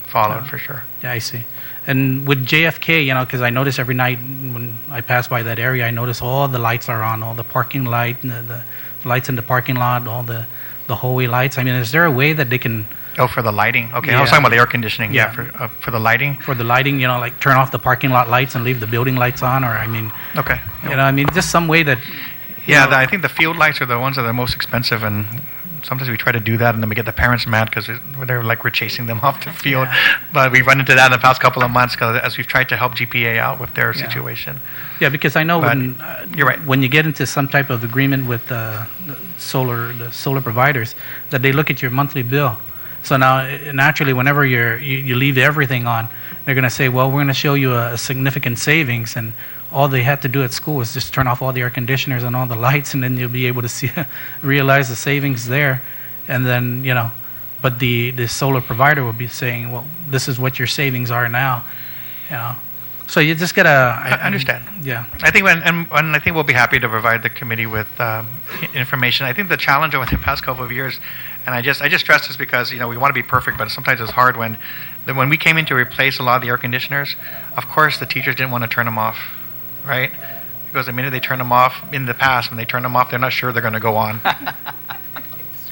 followed for sure. yeah, I see. And with JFK, because I notice every night when I pass by that area, I notice all the lights are on, all the parking light, and the lights in the parking lot, all the hallway lights. I mean, is there a way that they can, Oh, for the lighting. Okay, I Yeah. was talking about the air conditioning. Yeah, Yeah. for the lighting. for the lighting, like turn off the parking lot lights and leave the building lights on, or Okay. just some way that. Yeah, I think the field lights are the ones that are the most expensive, and sometimes we try to do that, and then we get the parents mad because they're like we're chasing them off the field. But we've run into that in the past couple of months as we've tried to help GPA out with their situation. Yeah, because I know But you're right. when you get into some type of agreement with the solar providers, that they look at your monthly bill. So now, naturally, whenever you leave everything on, they're going to say, well, we're going to show you a significant savings, and all they had to do at school was just turn off all the air conditioners and all the lights, and then you'll be able to realize the savings there. And then, but the solar provider will be saying, well, this is what your savings are now. So you just gotta. I understand. Yeah. I think I think we'll be happy to provide the committee with information. I think the challenge over the past couple of years, and I just stress this because we want to be perfect, but sometimes it's hard when we came in to replace a lot of the air conditioners. Of course, the teachers didn't want to turn them off, right? Because the minute they turn them off, in the past when they turn them off, they're not sure they're going to go on.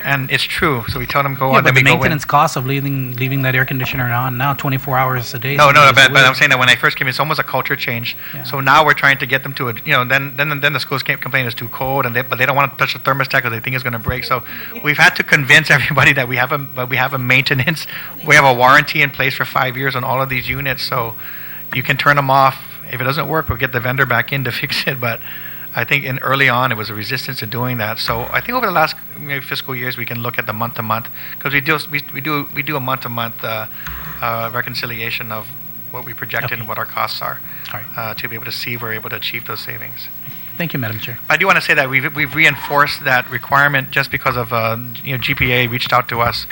And it's true. So we tell them go on. But then the we go in. maintenance cost of leaving that air conditioner on now 24 hours a day. No, is but weird. I'm saying that when I first came in, it's almost a culture change. Yeah. So now we're trying to get them to then the schools can't complain it's too cold, but they don't want to touch the thermostat because they think it's going to break. So we've had to convince everybody that we have a maintenance, we have a warranty in place for 5 years on all of these units. So you can turn them off. If it doesn't work, we'll get the vendor back in to fix it. But I think early on it was a resistance to doing that. So I think over the last fiscal years we can look at the month to month because we do a month to month reconciliation of what we projected and what our costs are All right. to be able to see if we're able to achieve those savings. Thank you, Madam Chair. I do want to say that we've reinforced that requirement just because of GPA reached out to us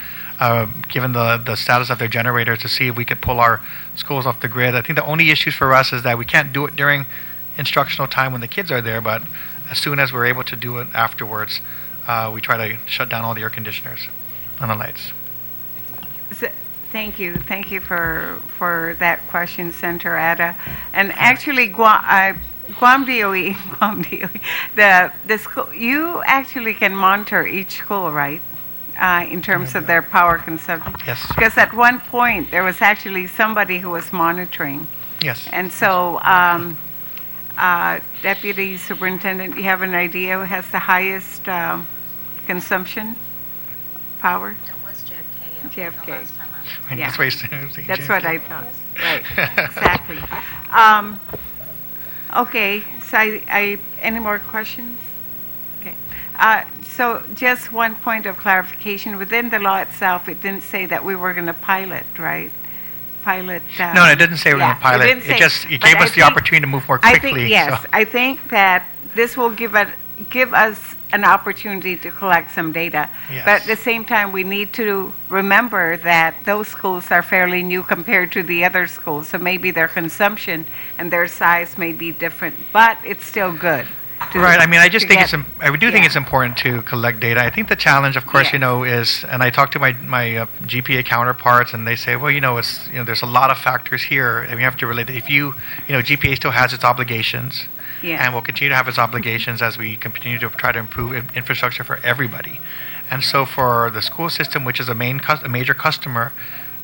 given the status of their generators to see if we could pull our schools off the grid. I think the only issues for us is that we can't do it during instructional time when the kids are there, but as soon as we're able to do it afterwards, we try to shut down all the air conditioners and the lights. Thank you for that question, Senator Ada. And actually, Guam DOE, the school, you actually can monitor each school, right? In terms of their power consumption. Yes. Because at one point there was actually somebody who was monitoring. Yes. And so, Deputy Superintendent, you have an idea who has the highest consumption power? It was JFK. JFK. The last time Yeah. That's what That's what I thought. Right, exactly. Okay, so any more questions? Okay. So just one point of clarification. Within the law itself, it didn't say that we were going to pilot, right? No, it didn't say we're going to pilot. It gave us the opportunity to move more quickly. I think that this will give us an opportunity to collect some data. Yes. But at the same time, we need to remember that those schools are fairly new compared to the other schools. So maybe their consumption and their size may be different, but it's still good. Right. I mean, I just think think it's important to collect data. I think the challenge, of course, is, and I talk to my GPA counterparts, and they say, well, it's there's a lot of factors here, and we have to relate. If GPA still has its obligations, and will continue to have its obligations as we continue to try to improve infrastructure for everybody, and so for the school system, which is a major customer,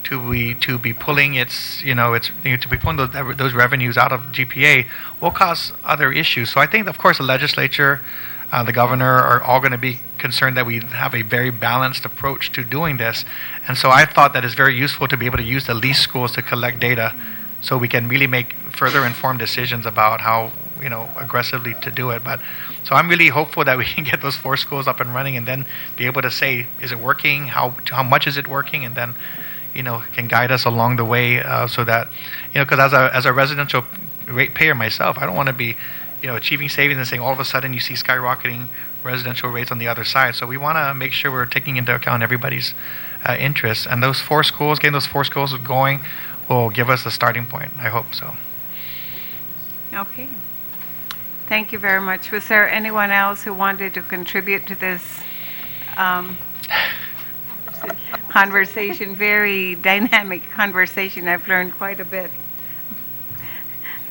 to be pulling to be pulling those revenues out of GPA will cause other issues. So I think, of course, the legislature, the governor are all going to be concerned that we have a very balanced approach to doing this. And so I thought that it's very useful to be able to use the leased schools to collect data so we can really make further informed decisions about how, aggressively to do it. But so I'm really hopeful that we can get those 4 schools up and running and then be able to say, is it working? How much is it working? And then, can guide us along the way, so that, because as a residential ratepayer myself, I don't want to be, achieving savings and saying all of a sudden you see skyrocketing residential rates on the other side. So we want to make sure we're taking into account everybody's interests. And those 4 schools, getting those 4 schools going, will give us a starting point. I hope so. Okay. Thank you very much. Was there anyone else who wanted to contribute to this conversation? Very dynamic conversation. I've learned quite a bit.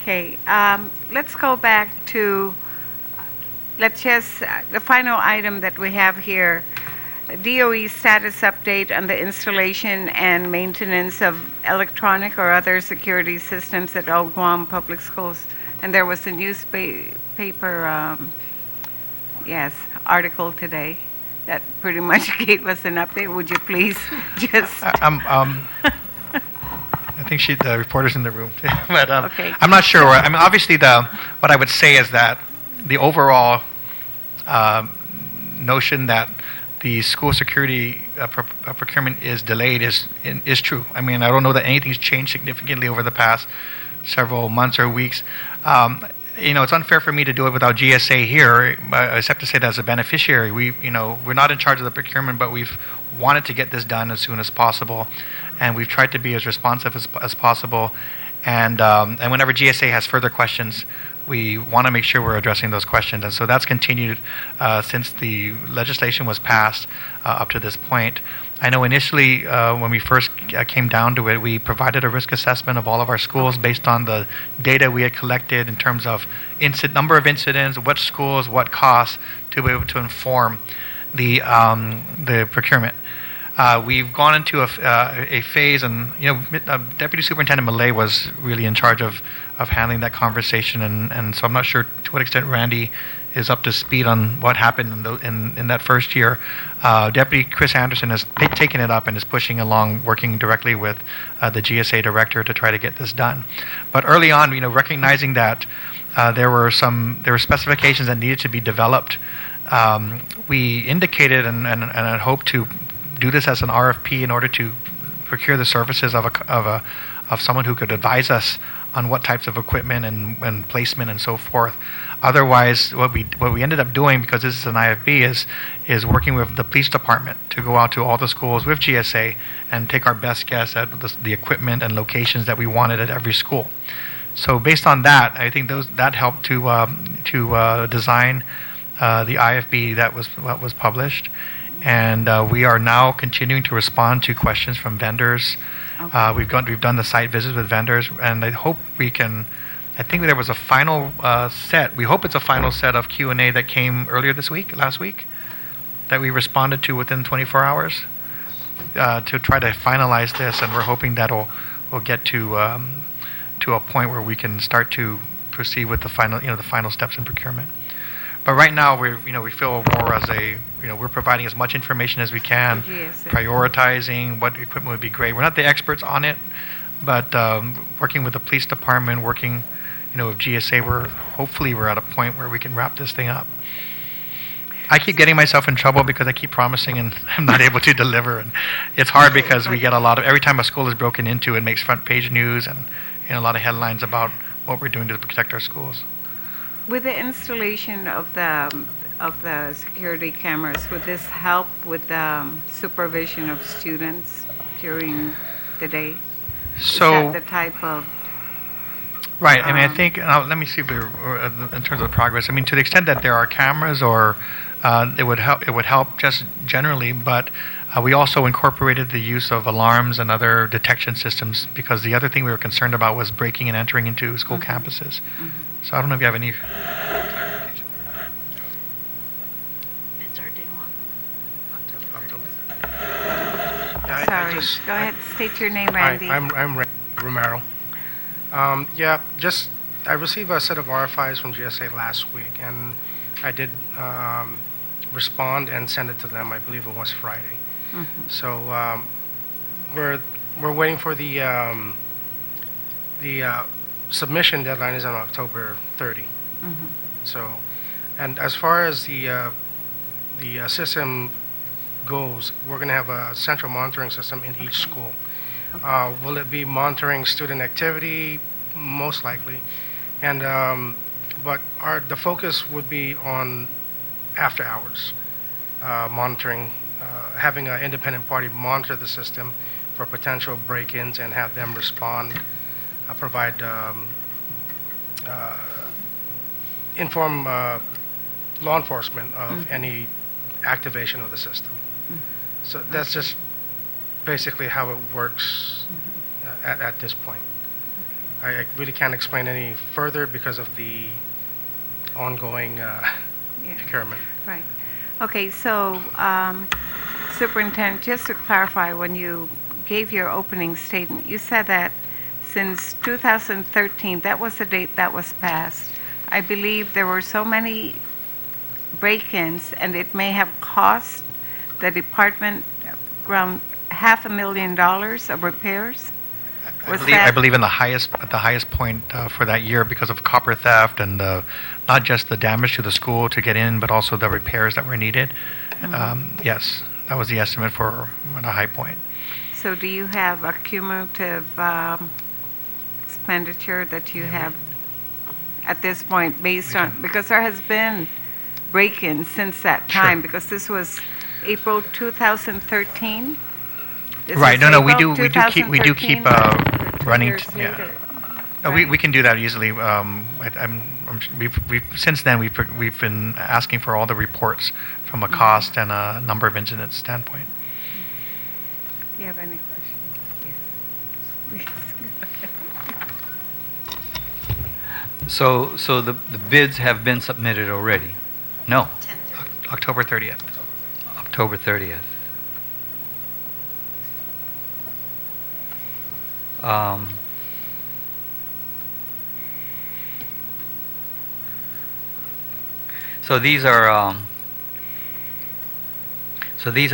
Okay. Let's go back to, the final item that we have here. DOE status update on the installation and maintenance of electronic or other security systems at all Guam public schools. And there was a newspaper, article today that pretty much gave us an update. Would you please just... I think the reporter's in the room too. But Okay. I'm not sure. I mean, obviously, what I would say is that the overall notion that the school security procurement is delayed is true. I mean, I don't know that anything's changed significantly over the past several months or weeks. It's unfair for me to do it without GSA here, except to say that as a beneficiary, we're not in charge of the procurement, but we've wanted to get this done as soon as possible, and we've tried to be as responsive as possible. And whenever GSA has further questions, we want to make sure we're addressing those questions. And so that's continued since the legislation was passed up to this point. I know initially when we first came down to it, we provided a risk assessment of all of our schools based on the data we had collected in terms of number of incidents, what schools, what costs, to be able to inform the procurement. We've gone into a phase, and Deputy Superintendent Malay was really in charge of handling that conversation, and so I'm not sure to what extent Randy is up to speed on what happened in that first year. Deputy Chris Anderson has taken it up and is pushing along, working directly with the GSA director to try to get this done. But early on, recognizing that there were specifications that needed to be developed, we indicated and had hoped to do this as an RFP in order to procure the services of someone who could advise us on what types of equipment and placement and so forth. Otherwise, what we ended up doing, because this is an IFB, is working with the police department to go out to all the schools with GSA and take our best guess at the equipment and locations that we wanted at every school. So based on that, I think that helped to design the IFB that was published. And we are now continuing to respond to questions from vendors. Okay. We've done the site visits with vendors, and I hope we can. I think there was a final set. We hope it's a final set of Q&A that came last week, that we responded to within 24 hours to try to finalize this, and we're hoping that'll we'll get to a point where we can start to proceed with the final steps in procurement. But right now, we feel more as we're providing as much information as we can, prioritizing what equipment would be great. We're not the experts on it, but working with the police department, working, with GSA, we're at a point where we can wrap this thing up. I keep getting myself in trouble because I keep promising and I'm not able to deliver. And it's hard because we get every time a school is broken into, it makes front page news and a lot of headlines about what we're doing to protect our schools. With the installation of the security cameras, would this help with the supervision of students during the day? So, is that the type of... Right. I mean, I think, let me see if in terms of progress. I mean, to the extent that there are cameras or it would help just generally, but we also incorporated the use of alarms and other detection systems, because the other thing we were concerned about was breaking and entering into school campuses. So I don't know if you have any clarification. Bids are due on October. Sorry. Go ahead. State your name, Randy. Hi, I'm Randy Romero. I received a set of RFIs from GSA last week, and I did respond and send it to them. I believe it was Friday. So we're waiting for the the submission deadline is on October 30. So, and as far as the system goes, we're going to have a central monitoring system in each school. Will it be monitoring student activity? Most likely. And but the focus would be on after hours monitoring, having an independent party monitor the system for potential break-ins and have them respond, provide, inform law enforcement of any activation of the system. So that's just basically how it works at this point. I really can't explain any further because of the ongoing procurement. Right. Okay, so Superintendent, just to clarify, when you gave your opening statement, you said that since 2013, that was the date that was passed, I believe there were so many break-ins, and it may have cost the department around $500,000 of repairs? I believe at the highest point for that year because of copper theft and not just the damage to the school to get in, but also the repairs that were needed. Yes, that was the estimate for at a high point. So do you have a cumulative expenditure that you have at this point based on, because there has been break-ins since that time, because this was April 2013? Right. No, we do keep running. Later. No, we can do that easily. We've since then we've been asking for all the reports from a cost and a number of incidents standpoint. Do you have any questions? Yes. So the bids have been submitted already? No. October 30th. October 30th. So these are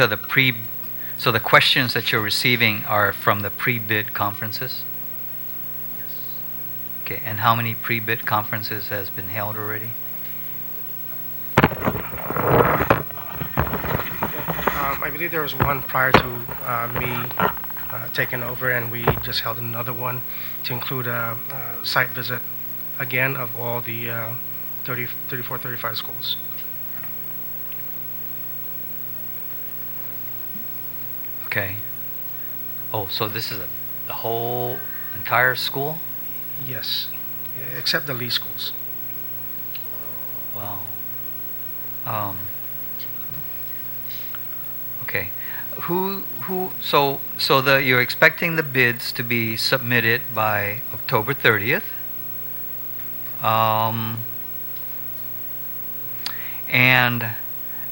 the questions that you're receiving are from the pre-bid conferences? Yes. Okay, and how many pre-bid conferences has been held already? I believe there was one prior to me taking over, and we just held another one to include a site visit again of all the 34, 35 schools. Okay. Oh, so this is the whole entire school? Yes, except the Lee schools. Wow. Okay. You're expecting the bids to be submitted by October 30th. And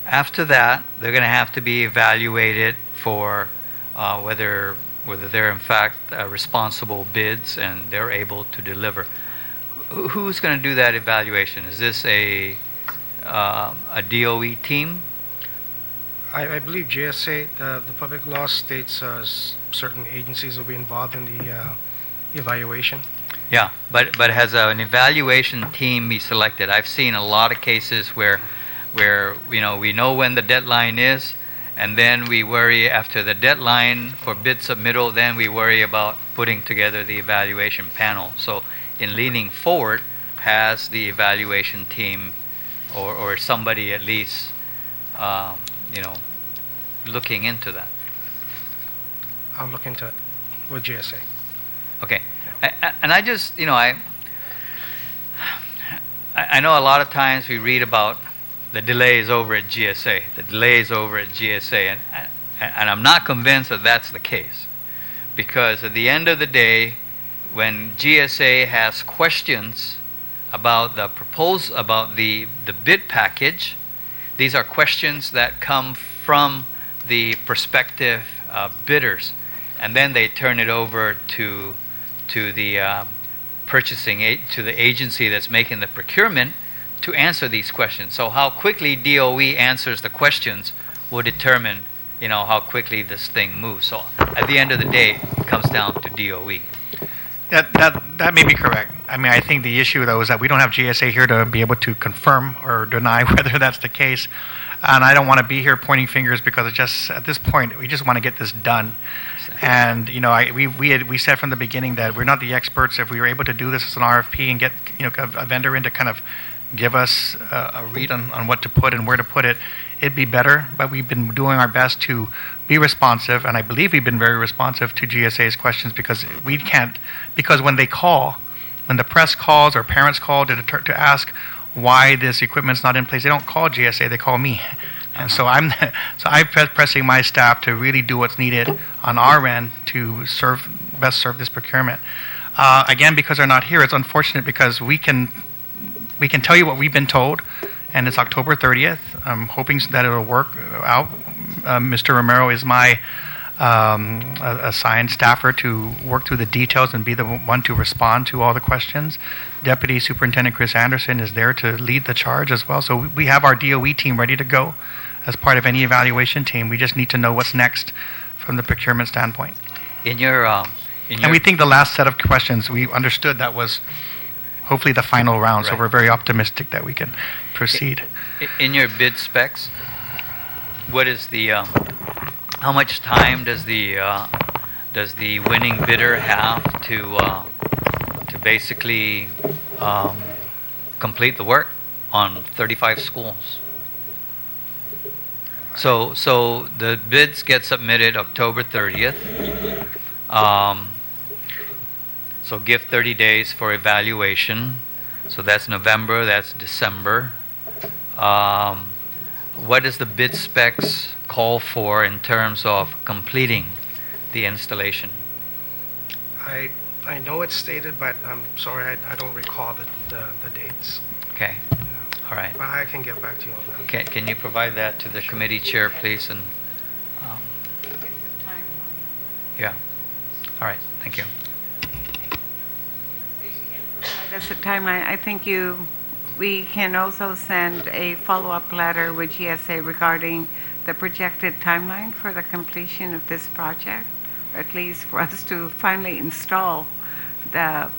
after that, they're going to have to be evaluated for whether they're in fact responsible bids and they're able to deliver. Who's going to do that evaluation? Is this a DOE team? I believe GSA, the public law states certain agencies will be involved in the evaluation. Yeah, but has an evaluation team be selected? I've seen a lot of cases where we know when the deadline is, and then we worry after the deadline for bid submittal, then we worry about putting together the evaluation panel. So in leaning forward, has the evaluation team or somebody at least looking into that? I'll look into it with GSA. Okay. And I just, I know a lot of times we read about the delays over at GSA, and I'm not convinced that that's the case. Because at the end of the day, when GSA has questions about the bid package, these are questions that come from the prospective bidders, and then they turn it over to the to the agency that's making the procurement to answer these questions. So how quickly DOE answers the questions will determine, how quickly this thing moves. So at the end of the day, it comes down to DOE. That may be correct. I mean, I think the issue, though, is that we don't have GSA here to be able to confirm or deny whether that's the case. And I don't want to be here pointing fingers because it just, at this point, we just want to get this done. And, you know, we said from the beginning that we're not the experts. If we were able to do this as an RFP and get, you know, a vendor in to kind of give us a read on what to put and where to put it, it'd be better. But we've been doing our best to be responsive, and I believe we've been very responsive to GSA's questions because we can't, because when they call, when the press calls or parents call to ask why this equipment's not in place, they don't call GSA, they call me. And so I'm pressing my staff to really do what's needed on our end to best serve this procurement. Again, because they're not here, it's unfortunate because we can tell you what we've been told, and it's October 30th. I'm hoping that it'll work out. Mr. Romero is my assigned staffer to work through the details and be the one to respond to all the questions. Deputy Superintendent Chris Anderson is there to lead the charge as well. So we have our DOE team ready to go as part of any evaluation team. We just need to know what's next from the procurement standpoint. In your And we think the last set of questions, we understood that was hopefully the final round. So Right. we're very optimistic that we can proceed. in your bid specs, what is the how much time does the winning bidder have to basically complete the work on 35 schools? So the bids get submitted October 30th. So give 30 days for evaluation. So that's November, that's December. What does the bid specs call for in terms of completing the installation? I know it's stated, but I'm sorry, I don't recall the dates. Okay, all right. But I can get back to you on that. Can you provide that to the committee chair, please? And yeah, all right. Thank you. That's the timeline. I think we can also send a follow-up letter with GSA regarding the projected timeline for the completion of this project, or at least for us to finally install the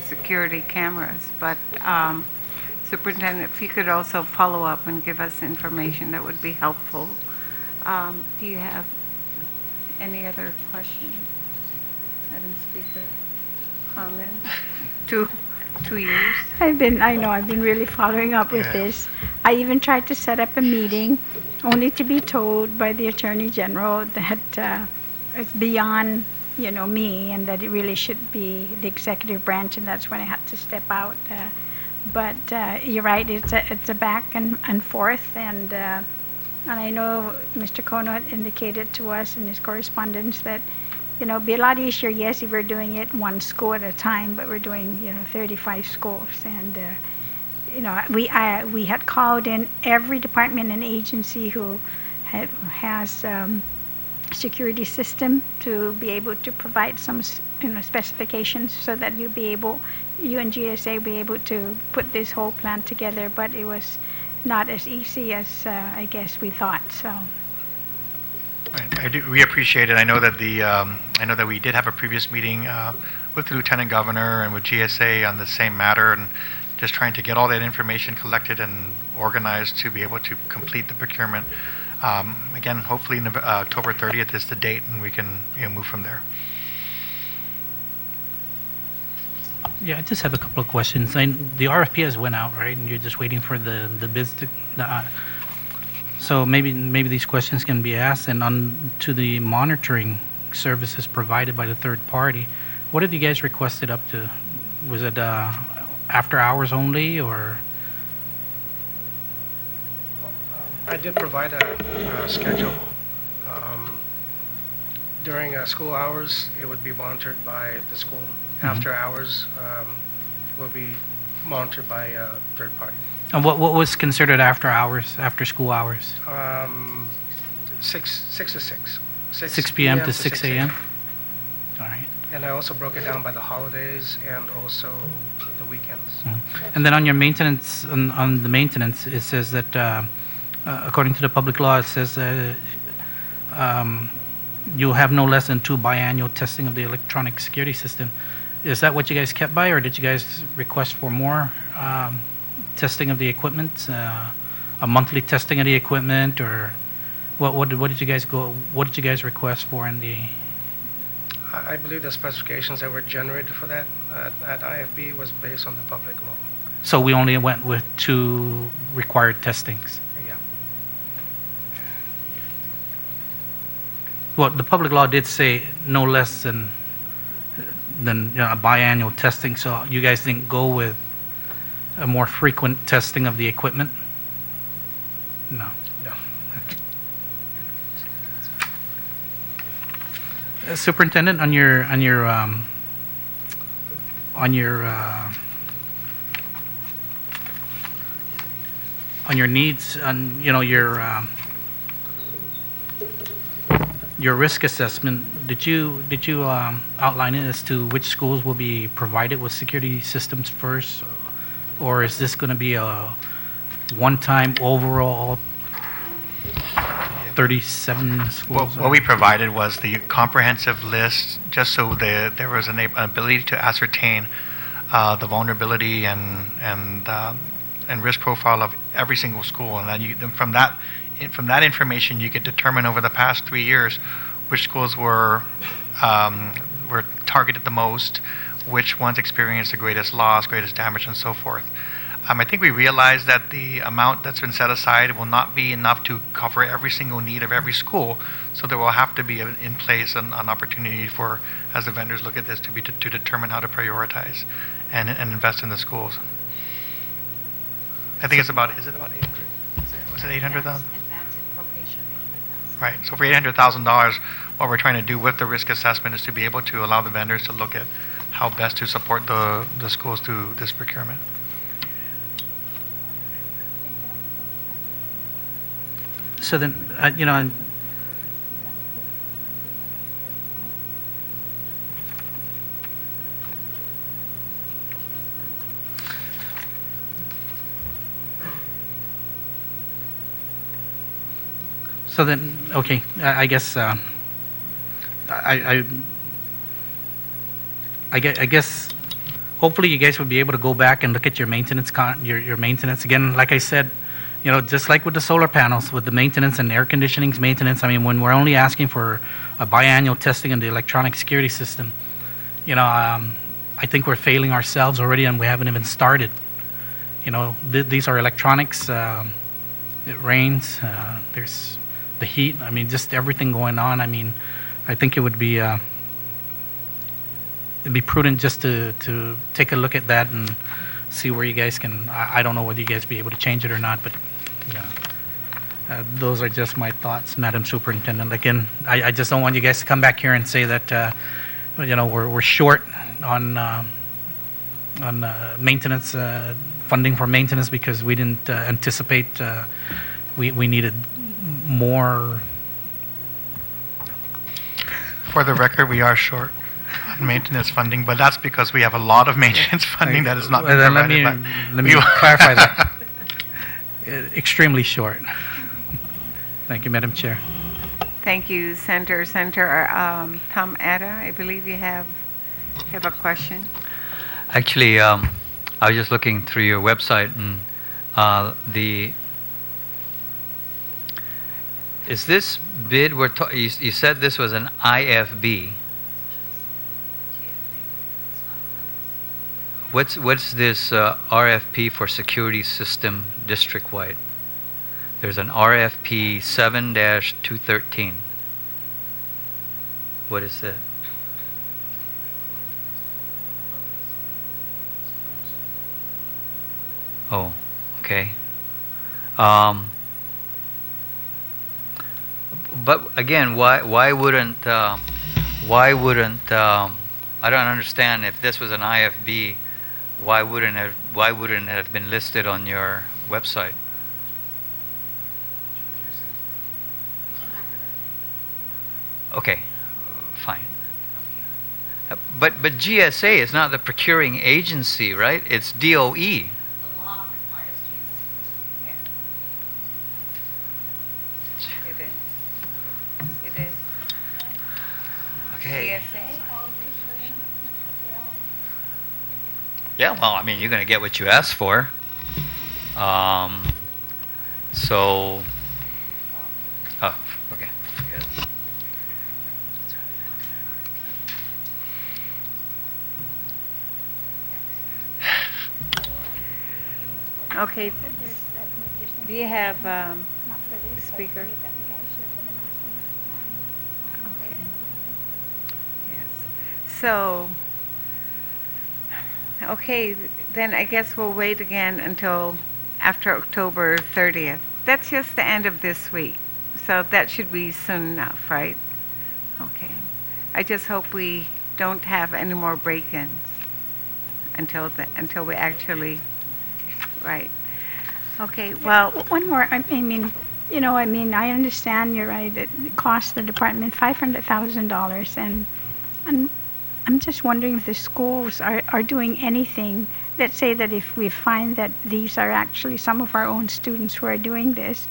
security cameras. But Superintendent, if you could also follow up and give us information, that would be helpful. Do you have any other questions, Madam Speaker? Comments? 2 years? I've been really following up with this. I even tried to set up a meeting, only to be told by the Attorney General that it's beyond, me, and that it really should be the executive branch, and that's when I had to step out. But you're right, it's a back and forth, and I know Mr. Kono had indicated to us in his correspondence that it'd be a lot easier, yes, if we're doing it one school at a time, but we're doing, 35 schools. And, we had called in every department and agency who has security system to be able to provide some, specifications so that you and GSA be able to put this whole plan together. But it was not as easy as I guess we thought, so. Right. We appreciate it. I know that we did have a previous meeting with the Lieutenant Governor and with GSA on the same matter, and just trying to get all that information collected and organized to be able to complete the procurement. Again, hopefully October 30th is the date, and we can move from there. Yeah, I just have a couple of questions. The RFP has went out, right? And you're just waiting for the bids to. So maybe these questions can be asked. And on to the monitoring services provided by the third party, what have you guys requested up to? Was it after hours only, or? I did provide a schedule. During school hours, it would be monitored by the school. Mm-hmm. After hours, will be monitored by a third party. And what was considered after hours, after school hours? 6 to 6. 6 p.m. to 6 a.m.? All right. And I also broke it down by the holidays and also the weekends. And then on your maintenance, on the maintenance, it says that according to the public law, it says you'll have no less than 2 biannual testing of the electronic security system. Is that what you guys kept by, or did you guys request for more testing of the equipment, a monthly testing of the equipment, or what did you guys What did you guys request for in the? I believe the specifications that were generated for that at IFB was based on the public law. So we only went with 2 required testings. Yeah. Well, the public law did say no less than a biannual testing. So you guys didn't go with a more frequent testing of the equipment? No. No. Superintendent, on your needs, on your risk assessment, did you outline it as to which schools will be provided with security systems first, or is this going to be a one-time overall 37 schools? What we provided was the comprehensive list, just so there was an ability to ascertain the vulnerability and risk profile of every single school, and then from that information you could determine over the past 3 years which schools were targeted the most, which ones experienced the greatest loss, greatest damage, and so forth. I think we realized that the amount that's been set aside will not be enough to cover every single need of every school, so there will have to be in place an opportunity for, as the vendors look at this, to determine how to prioritize and invest in the schools. I think is it about 800? Was it 800,000? Right. So for $800,000, what we're trying to do with the risk assessment is to be able to allow the vendors to look at how best to support the schools through this procurement. So then, okay, I guess I guess hopefully you guys will be able to go back and look at your maintenance your maintenance again. Like I said, just like with the solar panels, with the maintenance and air conditioning's maintenance, I mean, when we're only asking for a biannual testing in the electronic security system, I think we're failing ourselves already, and we haven't even started. These are electronics. It rains. There's the heat. I mean, just everything going on. I mean, I think it would be it'd be prudent just to take a look at that and see where you guys can. I don't know whether you guys be able to change it or not, but those are just my thoughts, Madam Superintendent. Again, I just don't want you guys to come back here and say that we're short on maintenance funding for maintenance because we didn't anticipate we needed more. For the record, we are short on maintenance funding, but that's because we have a lot of maintenance funding that is not being provided. Let me clarify that. Extremely short. Thank you, Madam Chair. Thank you, Senator. Senator Tom Atta, I believe you have a question. Actually, I was just looking through your website, and is this bid you said this was an IFB? What's this RFP for security system district-wide? There's an RFP 7-213. What is that? Oh, okay. But again, why wouldn't I don't understand, if this was an IFB, why wouldn't it have been listed on your website? Okay, fine. But GSA is not the procuring agency, right? It's DOE. The law requires GSA. It is. It is. Okay. CSA. Yeah, well, I mean, you're going to get what you asked for. So, oh, okay. Good. Okay, do you have speaker? Okay. Yes. So, okay, then I guess we'll wait again until after October 30th. That's just the end of this week, so that should be soon enough, right? Okay. I just hope we don't have any more break-ins until we actually, right. Okay, well, One more, I mean, I understand you're right, it costs the department $500,000, and I'm just wondering if the schools are doing anything. Let's say that if we find that these are actually some of our own students who are doing this,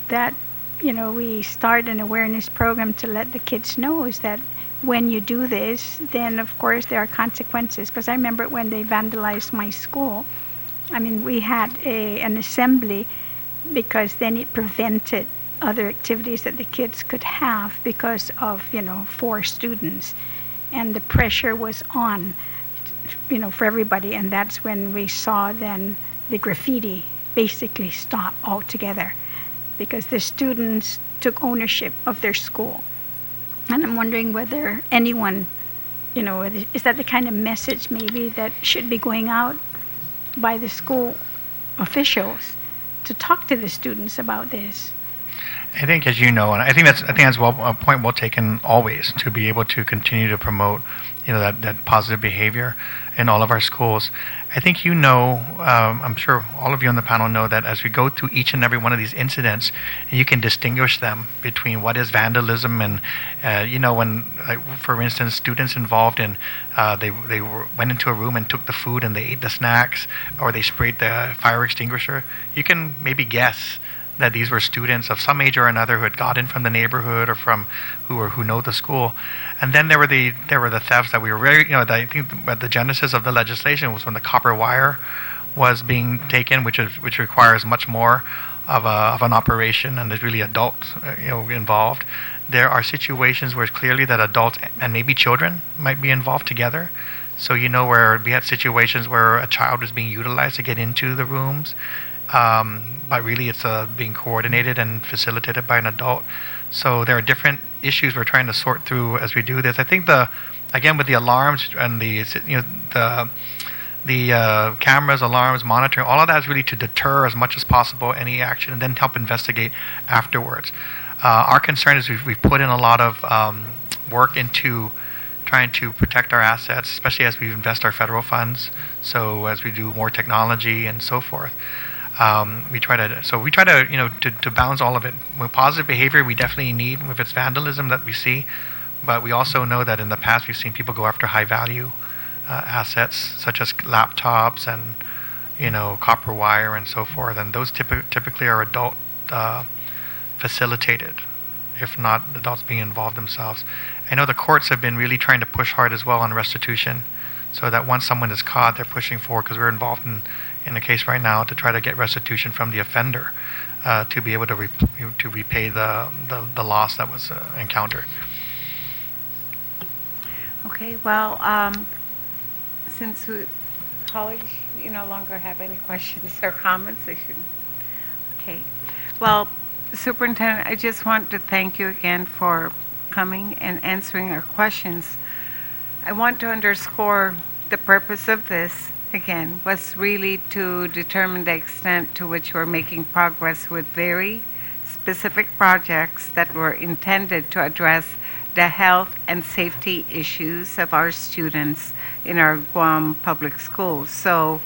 that, we start an awareness program to let the kids know is that when you do this, then of course there are consequences. Because I remember when they vandalized my school, I mean, we had an assembly because then it prevented other activities that the kids could have because of, 4 students. And the pressure was on, for everybody. And that's when we saw then the graffiti basically stop altogether because the students took ownership of their school. And I'm wondering whether anyone, is that the kind of message maybe that should be going out by the school officials to talk to the students about this? I think, as you know, and I think that's a point well taken always, to be able to continue to promote, that positive behavior in all of our schools. I think I'm sure all of you on the panel know that as we go through each and every one of these incidents, you can distinguish them between what is vandalism and, when, like, for instance, students involved in, went into a room and took the food and they ate the snacks, or they sprayed the fire extinguisher. You can maybe guess that these were students of some age or another who had gotten from the neighborhood or from who know the school. And then there were the thefts that we were very, I think the genesis of the legislation was when the copper wire was being taken, which requires much more of an operation, and there's really adults involved. There are situations where it's clearly that adults and maybe children might be involved together. So where we had situations where a child was being utilized to get into the rooms, but really it's being coordinated and facilitated by an adult. So there are different issues we're trying to sort through as we do this. I think again with the alarms and the cameras, alarms, monitoring, all of that is really to deter as much as possible any action and then help investigate afterwards. Our concern is we've put in a lot of work into trying to protect our assets, especially as we invest our federal funds. So as we do more technology and so forth. We try to balance all of it. With positive behavior, we definitely need, if it's vandalism that we see, but we also know that in the past we've seen people go after high value assets such as laptops and copper wire and so forth, and those typically are adult facilitated, if not adults being involved themselves. I know the courts have been really trying to push hard as well on restitution, so that once someone is caught, they're pushing forward, because we're involved in a case right now to try to get restitution from the offender to be able to repay the loss that was encountered. okay, well, since college, you no longer have any questions or comments, they should. Okay. Well, Superintendent, I just want to thank you again for coming and answering our questions. I want to underscore the purpose of this, again, was really to determine the extent to which we're making progress with very specific projects that were intended to address the health and safety issues of our students in our Guam public schools. So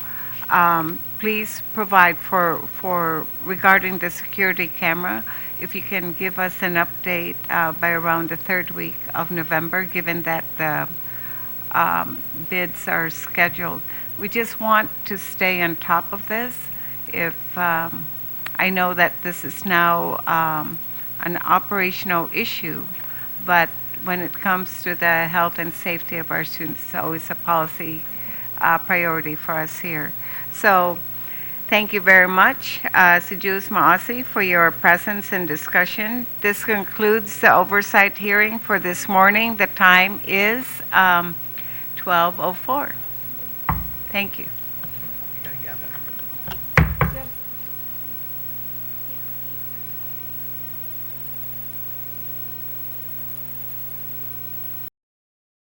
please provide for regarding the security camera, if you can give us an update by around the 3rd week of November, given that the bids are scheduled. We just want to stay on top of this. If I know that this is now an operational issue, but when it comes to the health and safety of our students, it's always a policy priority for us here. So thank you very much, Sijus Maasi, for your presence and discussion. This concludes the oversight hearing for this morning. The time is 12:04. Thank you.